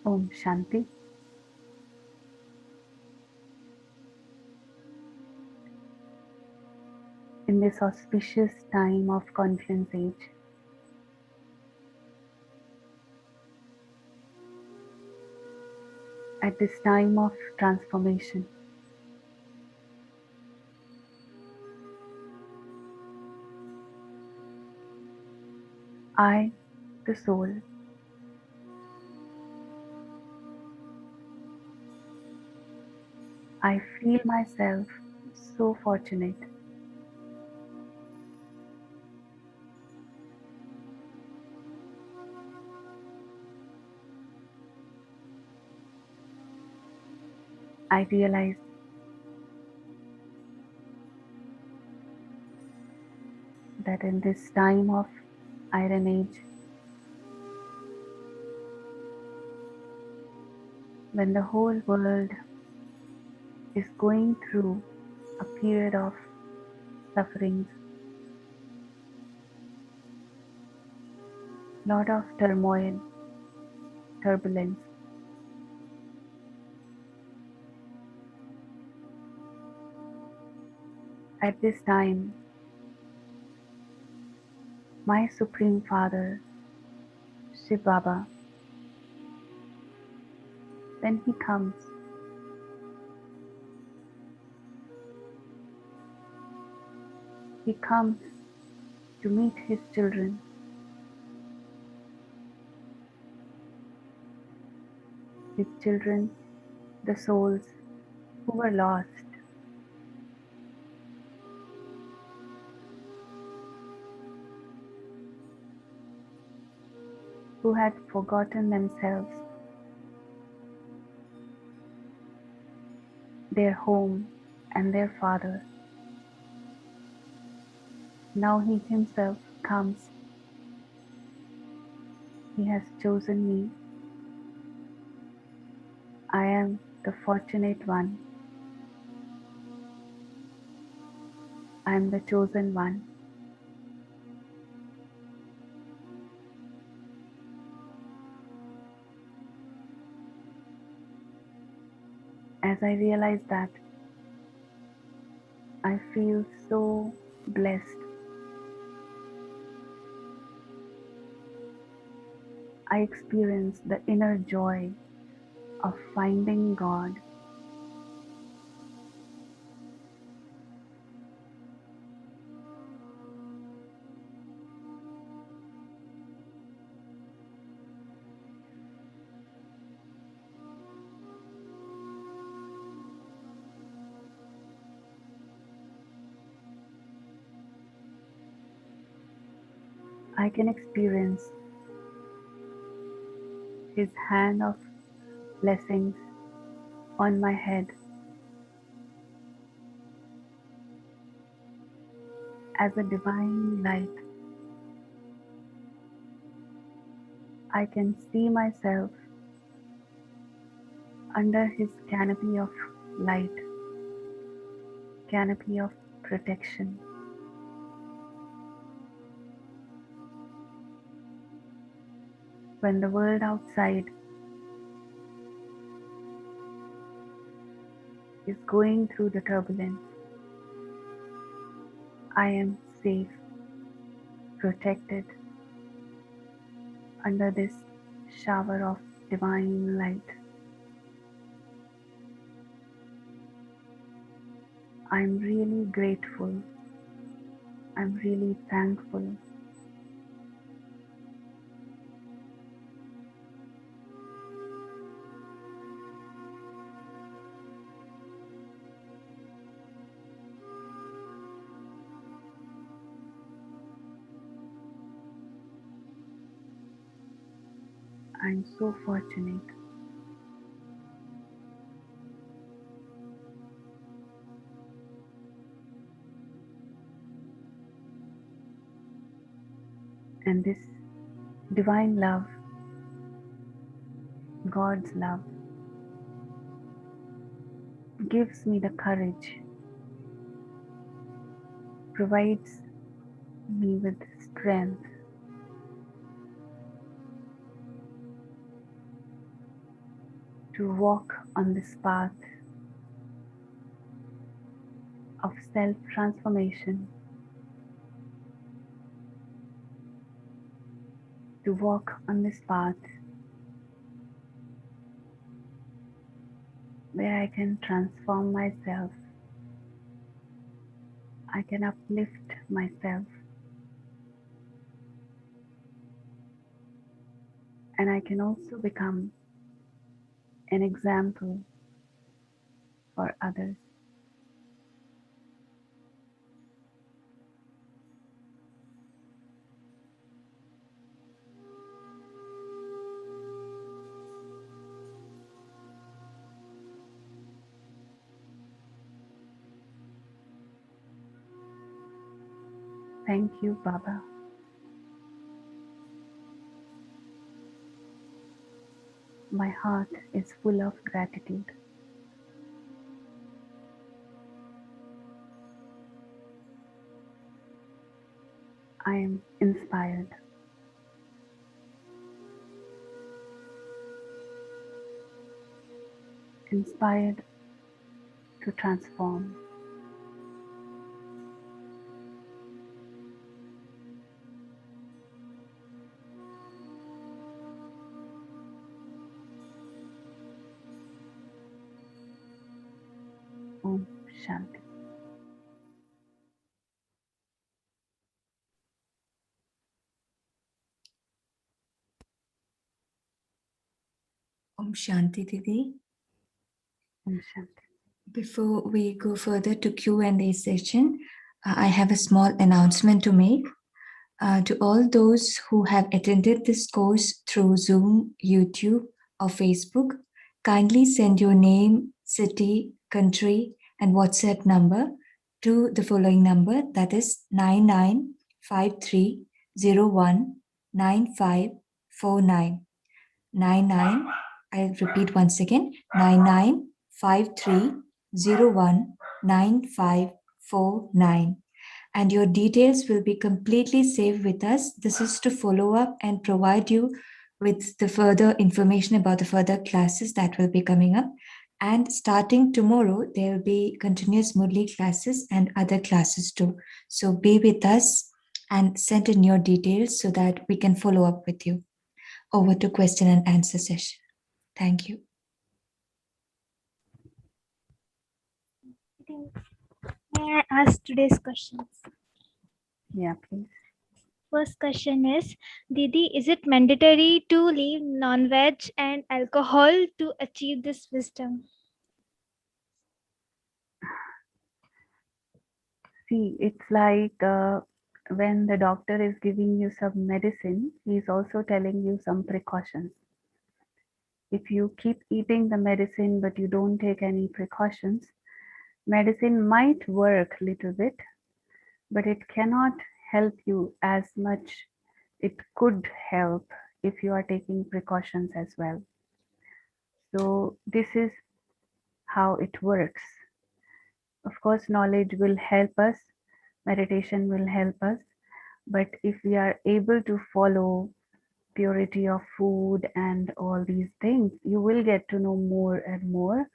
Om Shanti. In this auspicious time of conscience age, at this time of transformation, I, the soul, I feel myself so fortunate. I realize that in this time of Iron Age, when the whole world is going through a period of sufferings, lot of turmoil, turbulence, at this time, my Supreme Father, Shiv Baba, when he comes, he comes to meet his children, the souls who were lost, who had forgotten themselves, their home and their father. Now he himself comes. He has chosen me. I am the fortunate one. I am the chosen one. As I realize that, I feel so blessed. I experience the inner joy of finding God. I can experience His hand of blessings on my head. As a divine light, I can see myself under his canopy of light, canopy of protection. When the world outside is going through the turbulence, I am safe, protected under this shower of divine light. I'm really grateful. I'm really thankful. I'm so fortunate. And this divine love, God's love, gives me the courage, provides me with strength to walk on this path of self-transformation, to walk on this path where I can transform myself, I can uplift myself, and I can also become an example for others. Thank you, Baba. My heart is full of gratitude. I am inspired. Inspired to transform. Om Shanti. Om Shanti Didi. Om Shanti. Before we go further to Q&A session, I have a small announcement to make. To all those who have attended this course through Zoom, YouTube, or Facebook, kindly send your name, city, country, and WhatsApp number to the following number, that is 9953019549. 99, I'll repeat once again, 9953019549. And your details will be completely safe with us. This is to follow up and provide you with the further information about the further classes that will be coming up. And starting tomorrow, there will be continuous Murli classes and other classes too. So be with us and send in your details so that we can follow up with you. Over to question and answer session. Thank you. May I ask today's questions? Yeah, please. First question is, Didi, is it mandatory to leave non-veg and alcohol to achieve this wisdom? See, it's like when the doctor is giving you some medicine, he's also telling you some precautions. If you keep eating the medicine but you don't take any precautions, medicine might work a little bit, but it cannot help you as much it could help if you are taking precautions as well. So this is how it works. Of course, knowledge will help us, meditation will help us, but if we are able to follow purity of food and all these things, you will get to know more and more,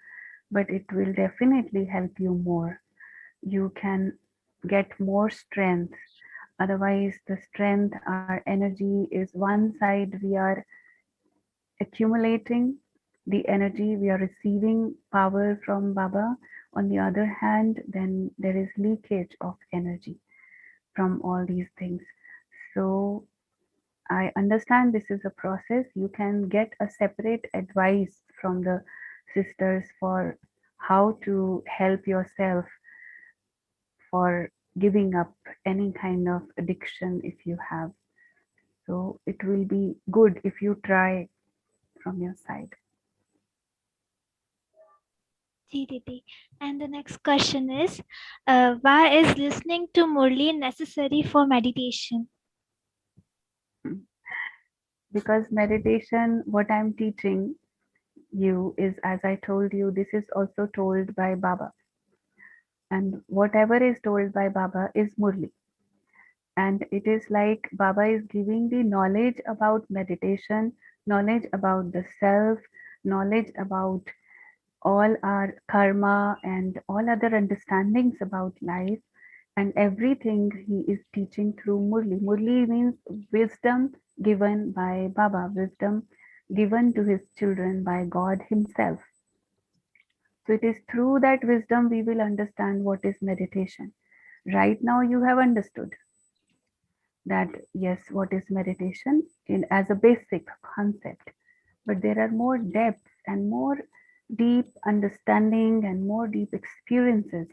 but it will definitely help you more. You can get more strength. Otherwise, the strength, our energy is one side, we are accumulating the energy, we are receiving power from Baba. On the other hand, then there is leakage of energy from all these things. So I understand this is a process. You can get a separate advice from the sisters for how to help yourself for giving up any kind of addiction if you have. So it will be good if you try from your side. Ji Didi. And the next question is, why is listening to Murli necessary for meditation? Because meditation, what I'm teaching you is, as I told you, this is also told by Baba. And whatever is told by Baba is Murli. And it is like Baba is giving the knowledge about meditation, knowledge about the self, knowledge about all our karma and all other understandings about life, and everything he is teaching through Murli. Murli means wisdom given by Baba, wisdom given to his children by God himself. So it is through that wisdom we will understand what is meditation. Right now you have understood that yes, what is meditation in as a basic concept, but there are more depths and more deep understanding and more deep experiences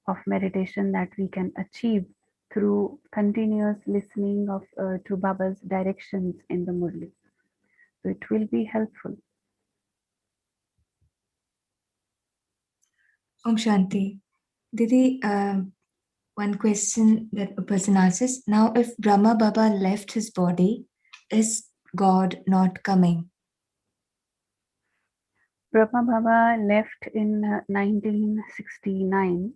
of meditation that we can achieve through continuous listening of to Baba's directions in the Murli. So it will be helpful. Om Shanti. Didi, one question that a person asks, now if Brahma Baba left his body, is God not coming? Brahma Baba left in 1969,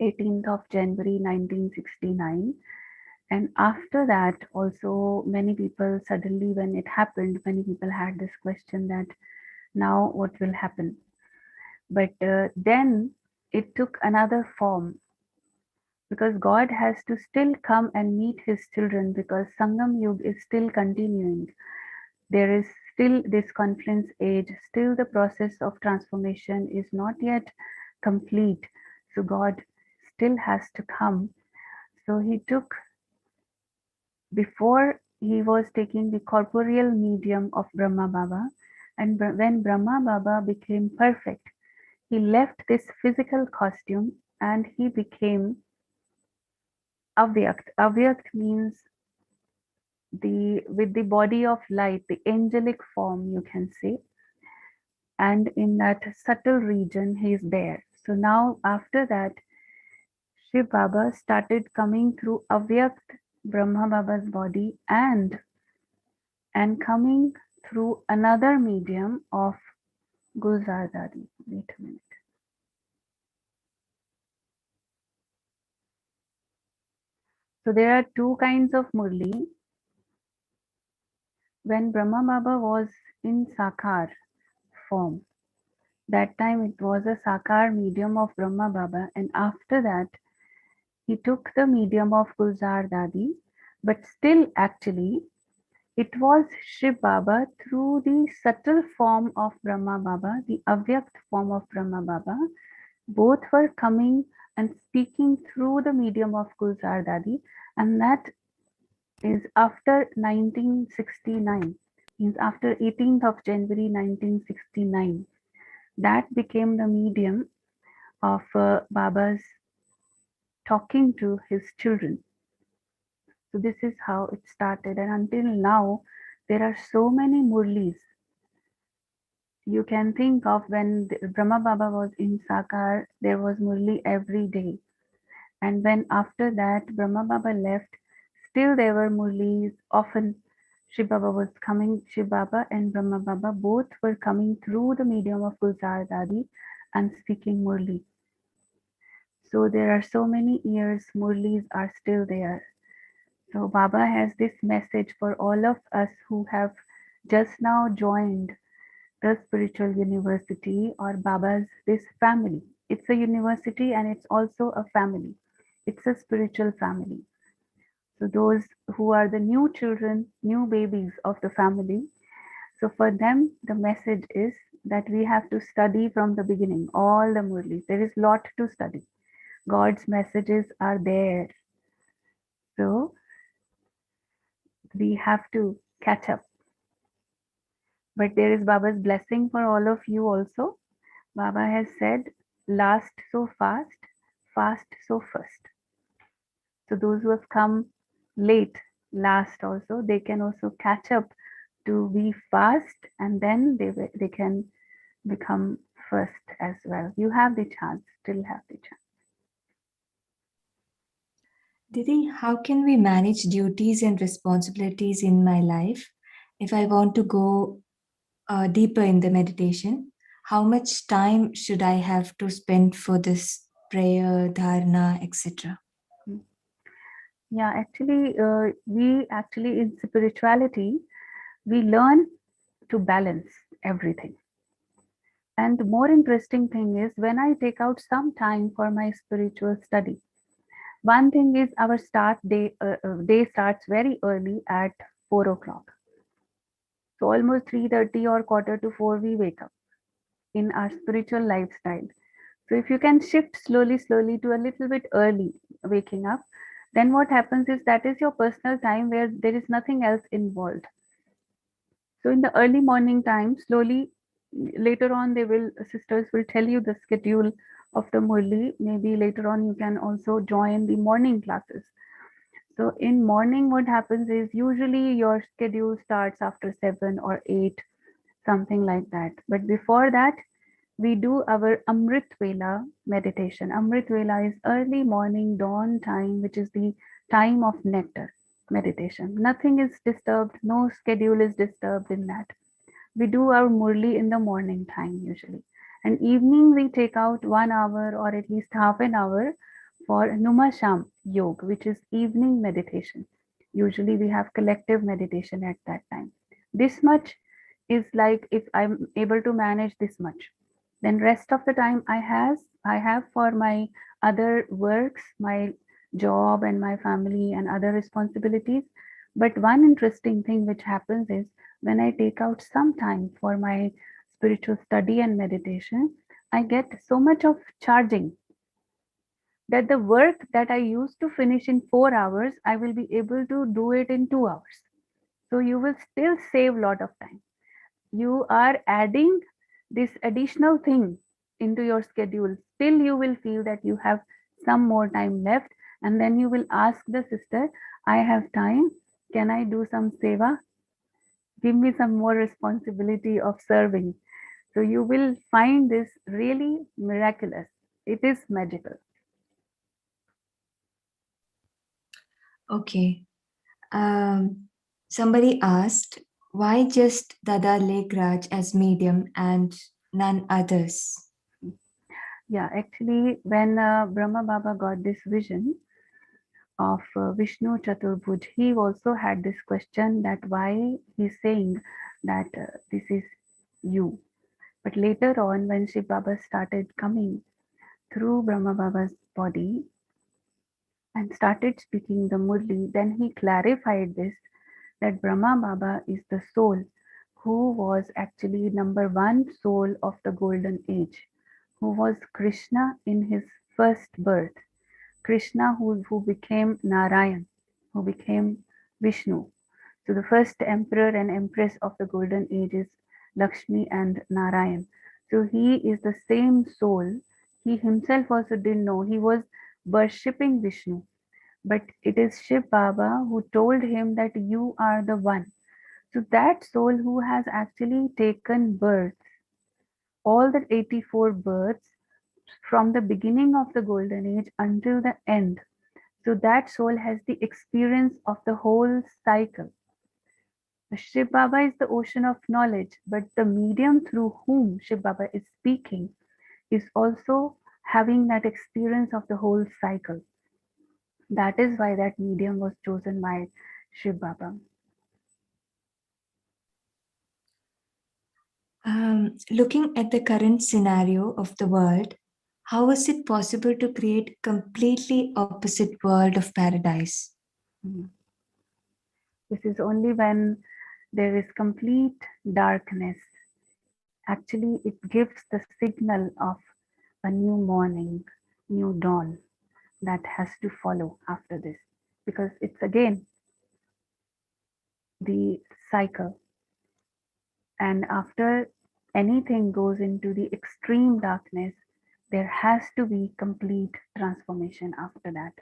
18th of January 1969. And after that, also many people suddenly, when it happened, many people had this question that now what will happen? But then it took another form, because God has to still come and meet his children, because Sangam Yug is still continuing. There is still this conference age, still the process of transformation is not yet complete. So God still has to come. So he took, before he was taking the corporeal medium of Brahma Baba, and when Brahma Baba became perfect, he left this physical costume and he became Avyakt. Avyakt means the with the body of light, the angelic form, you can say. And in that subtle region, he is there. So now after that, Shiv Baba started coming through Avyakt Brahma Baba's body and coming through another medium of Gulzar Dadi. Wait a minute. So there are two kinds of Murli. When Brahma Baba was in Sakar form, that time it was a Sakar medium of Brahma Baba, and after that he took the medium of Gulzar Dadi, but still actually it was Shiv Baba through the subtle form of Brahma Baba, the Avyakt form of Brahma Baba. Both were coming and speaking through the medium of Gulzar Dadi, and that is after 1969, means after 18th of January 1969. That became the medium of Baba's talking to his children. So this is how it started, and until now there are so many Murlis You can think of when Brahma Baba was in Sakar, there was Murli every day. And when after that Brahma Baba left, still there were Murlis. Often Shiv Baba was coming, Shiv Baba and Brahma Baba both were coming through the medium of Gulzar Dadi and speaking Murli. So there are so many years Murlis are still there. So Baba has this message for all of us who have just now joined the spiritual university or Baba's this family. It's a university and it's also a family. It's a spiritual family. So those who are the new children, new babies of the family, so for them the message is that we have to study from the beginning, all the Murlis. There is lot to study. God's messages are there. So we have to catch up. But there is Baba's blessing for all of you also. Baba has said, last so fast, fast so first. So those who have come late, last also, they can also catch up to be fast and then they can become first as well. You have the chance, still have the chance. Didi, how can we manage duties and responsibilities in my life if I want to go deeper in the meditation? How much time should I have to spend for this prayer, dharana, etc.? Yeah, actually, we actually in spirituality, we learn to balance everything. And the more interesting thing is when I take out some time for my spiritual study. One thing is our day starts very early at 4 o'clock. So almost 3:30 or quarter to 4 we wake up in our spiritual lifestyle. So if you can shift slowly to a little bit early waking up, then what happens is that is your personal time where there is nothing else involved. So in the early morning time, slowly later on sisters will tell you the schedule of the Murli. Maybe later on you can also join the morning classes. So in morning what happens is usually your schedule starts after 7 or 8, something like that. But before that, we do our Amrit Vela meditation. Amrit Vela is early morning dawn time, which is the time of nectar meditation. Nothing is disturbed, no schedule is disturbed in that. We do our Murli in the morning time usually. And evening we take out 1 hour or at least half an hour for Numasham Yoga, which is evening meditation. Usually we have collective meditation at that time. This much is like if I'm able to manage this much, then rest of the time I have for my other works, my job and my family and other responsibilities. But one interesting thing which happens is when I take out some time for my spiritual study and meditation, I get so much of charging that the work that I used to finish in 4 hours, I will be able to do it in 2 hours. So you will still save a lot of time. You are adding this additional thing into your schedule. Still, you will feel that you have some more time left, and then you will ask the sister, I have time. Can I do some seva? Give me some more responsibility of serving. So you will find this really miraculous. It is magical. Okay. Somebody asked, why just Dada Lekraj as medium and none others? Yeah, actually, when Brahma Baba got this vision of Vishnu Chaturbhuj, he also had this question that why he's saying that this is you. But later on, when Shiv Baba started coming through Brahma Baba's body and started speaking the Murli, then he clarified this that Brahma Baba is the soul who was actually number one soul of the golden age, who was Krishna in his first birth. Krishna who became Narayan, who became Vishnu. So the first emperor and empress of the golden age is Lakshmi and Narayan. So he is the same soul. He himself also didn't know. He was worshipping Vishnu. But it is Shiv Baba who told him that you are the one. So that soul who has actually taken birth all the 84 births from the beginning of the golden age until the end. So that soul has the experience of the whole cycle. Shiv Baba is the ocean of knowledge, but the medium through whom Shiv Baba is speaking is also having that experience of the whole cycle. That is why that medium was chosen by Shiv Baba. Looking at the current scenario of the world, how is it possible to create completely opposite world of paradise? This is only when there is complete darkness. Actually, it gives the signal of a new morning, new dawn that has to follow after this, because it's again the cycle. And after anything goes into the extreme darkness, there has to be complete transformation after that.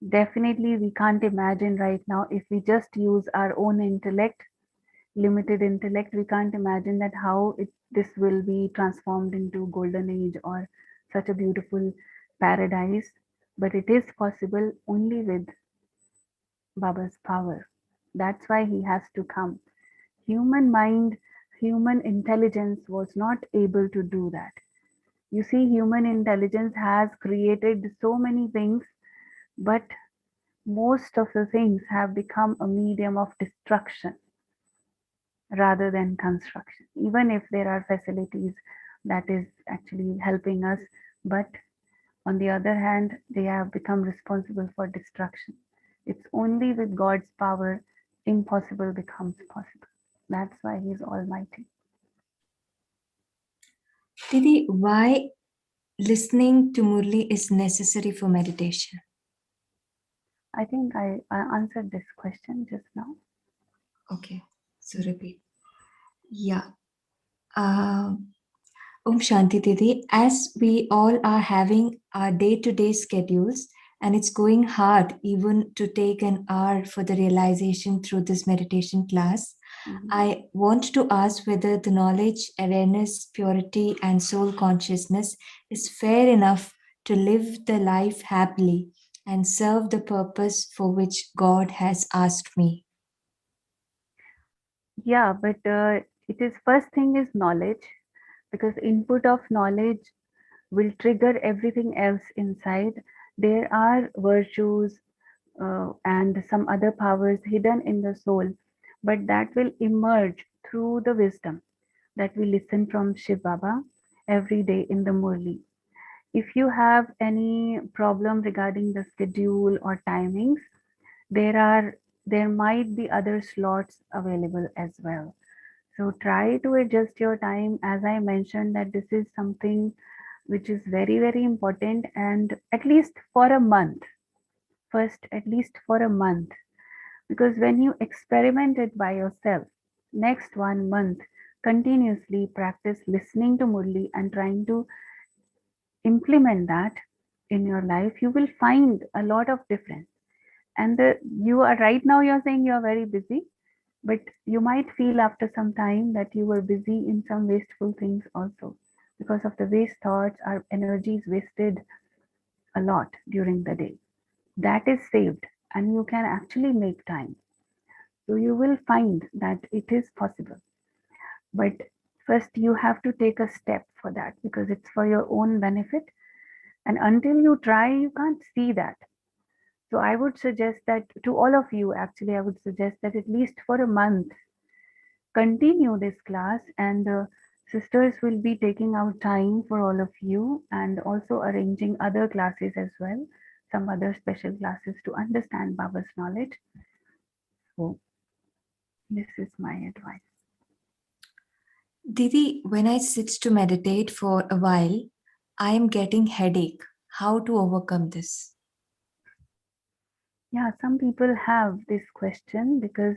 Definitely, we can't imagine right now if we just use our own intellect, limited intellect, we can't imagine that how this will be transformed into golden age or such a beautiful paradise. But it is possible only with Baba's power. That's why he has to come. Human mind, human intelligence was not able to do that. You see, human intelligence has created so many things, but most of the things have become a medium of destruction rather than construction, even if there are facilities that is actually helping us, but on the other hand, they have become responsible for destruction. It's only with God's power impossible becomes possible. That's why He's Almighty. Didi, why listening to Murli is necessary for meditation? I think I answered this question just now. Okay, so repeat. Yeah. Om Shanti Didi, as we all are having our day-to-day schedules, and it's going hard even to take an hour for the realization through this meditation class, I want to ask whether the knowledge, awareness, purity, and soul consciousness is fair enough to live the life happily and serve the purpose for which God has asked me. Yeah, but it is first thing is knowledge, because input of knowledge will trigger everything else inside. There are virtues and some other powers hidden in the soul, but that will emerge through the wisdom that we listen from Shiv Baba every day in the Murli. If you have any problem regarding the schedule or timings, there might be other slots available as well. So try to adjust your time. As I mentioned, that this is something which is very, very important, and at least for a month. First, at least for a month, because when you experiment it by yourself, next 1 month, continuously practice listening to Murli and trying to implement that in your life, you will find a lot of difference. And you are right now, you're saying you are very busy, but you might feel after some time that you were busy in some wasteful things also. Because of the waste thoughts, our energy is wasted a lot during the day. That is saved, and you can actually make time. So you will find that it is possible. But first, you have to take a step for that, because it's for your own benefit. And until you try, you can't see that. So I would suggest that to all of you, actually, I would suggest that at least for a month, continue this class, and the sisters will be taking out time for all of you and also arranging other classes as well, some other special classes to understand Baba's knowledge. So this is my advice. Didi, when I sit to meditate for a while, I am getting headache. How to overcome this? Yeah, some people have this question, because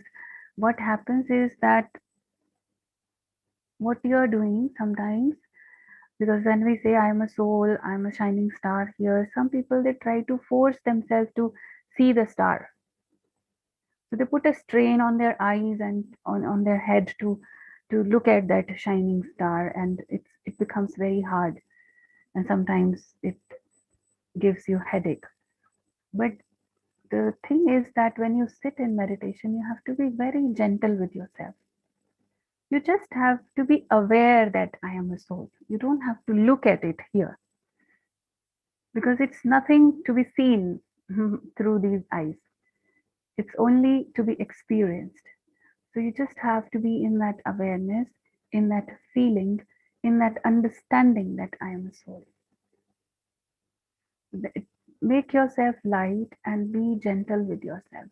what happens is that what you are doing sometimes, because when we say I'm a soul, I'm a shining star here, some people, they try to force themselves to see the star. So they put a strain on their eyes and on their head to look at that shining star, and it becomes very hard, and sometimes it gives you headache. But the thing is that when you sit in meditation, you have to be very gentle with yourself. You just have to be aware that I am a soul. You don't have to look at it here, because it's nothing to be seen through these eyes. It's only to be experienced. So you just have to be in that awareness, in that feeling, in that understanding that I am a soul. Make yourself light and be gentle with yourself.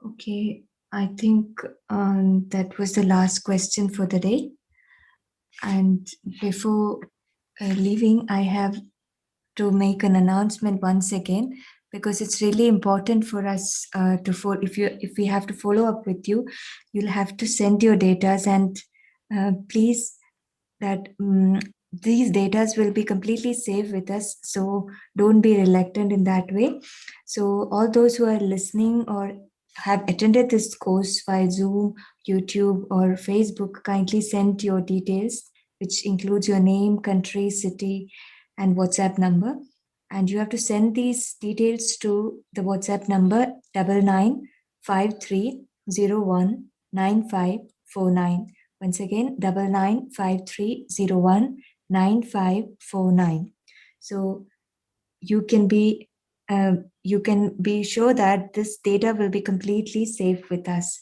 Okay, I think that was the last question for the day. And before leaving, I have to make an announcement once again, because it's really important for us to follow. If we have to follow up with you, you'll have to send your datas, and please, that these datas will be completely safe with us, so don't be reluctant in that way. So all those who are listening or have attended this course via Zoom, YouTube, or Facebook, kindly send your details, which includes your name, country, city, and WhatsApp number. And you have to send these details to the WhatsApp number 9953019549. Once again, 9953019549. So you can be sure that this data will be completely safe with us.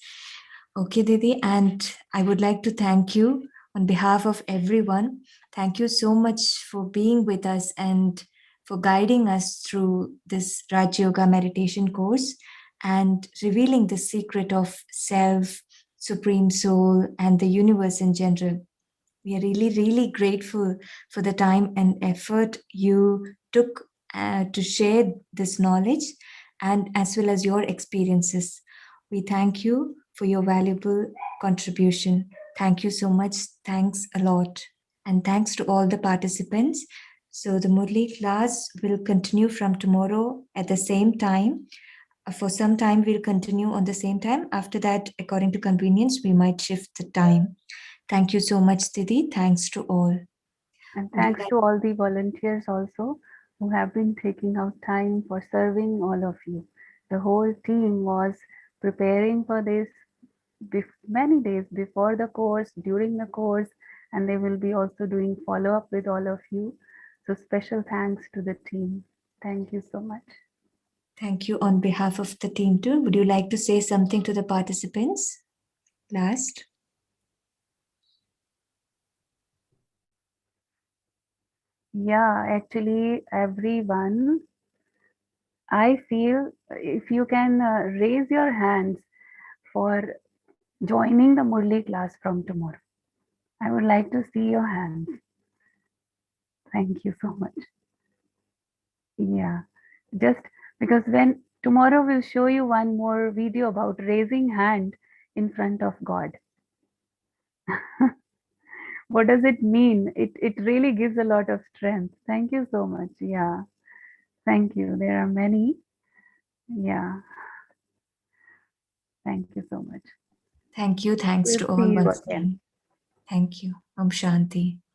Okay, Didi, and I would like to thank you on behalf of everyone. Thank you so much for being with us and for guiding us through this Rajyoga meditation course and revealing the secret of self, Supreme Soul, and the universe in general. We are really, really grateful for the time and effort you took to share this knowledge and as well as your experiences. We thank you for your valuable contribution. Thank you so much. Thanks a lot. And thanks to all the participants. So the Murli class will continue from tomorrow at the same time. For some time, we'll continue on the same time. After that, according to convenience, we might shift the time. Thank you so much, Didi. Thanks to all. And thanks to all the volunteers also who have been taking out time for serving all of you. The whole team was preparing for this many days before the course, during the course, and they will be also doing follow-up with all of you. So special thanks to the team. Thank you so much. Thank you on behalf of the team too. Would you like to say something to the participants last? Yeah, actually, everyone, I feel if you can raise your hands for joining the Murli class from tomorrow. I would like to see your hands. Thank you so much. Yeah, just because when tomorrow we'll show you one more video about raising hand in front of God. What does it mean? It really gives a lot of strength. Thank you so much. Yeah, thank you. There are many. Yeah, thank you so much. Thank you. Thanks We'll to see all you once again. again. Thank you. Om Shanti.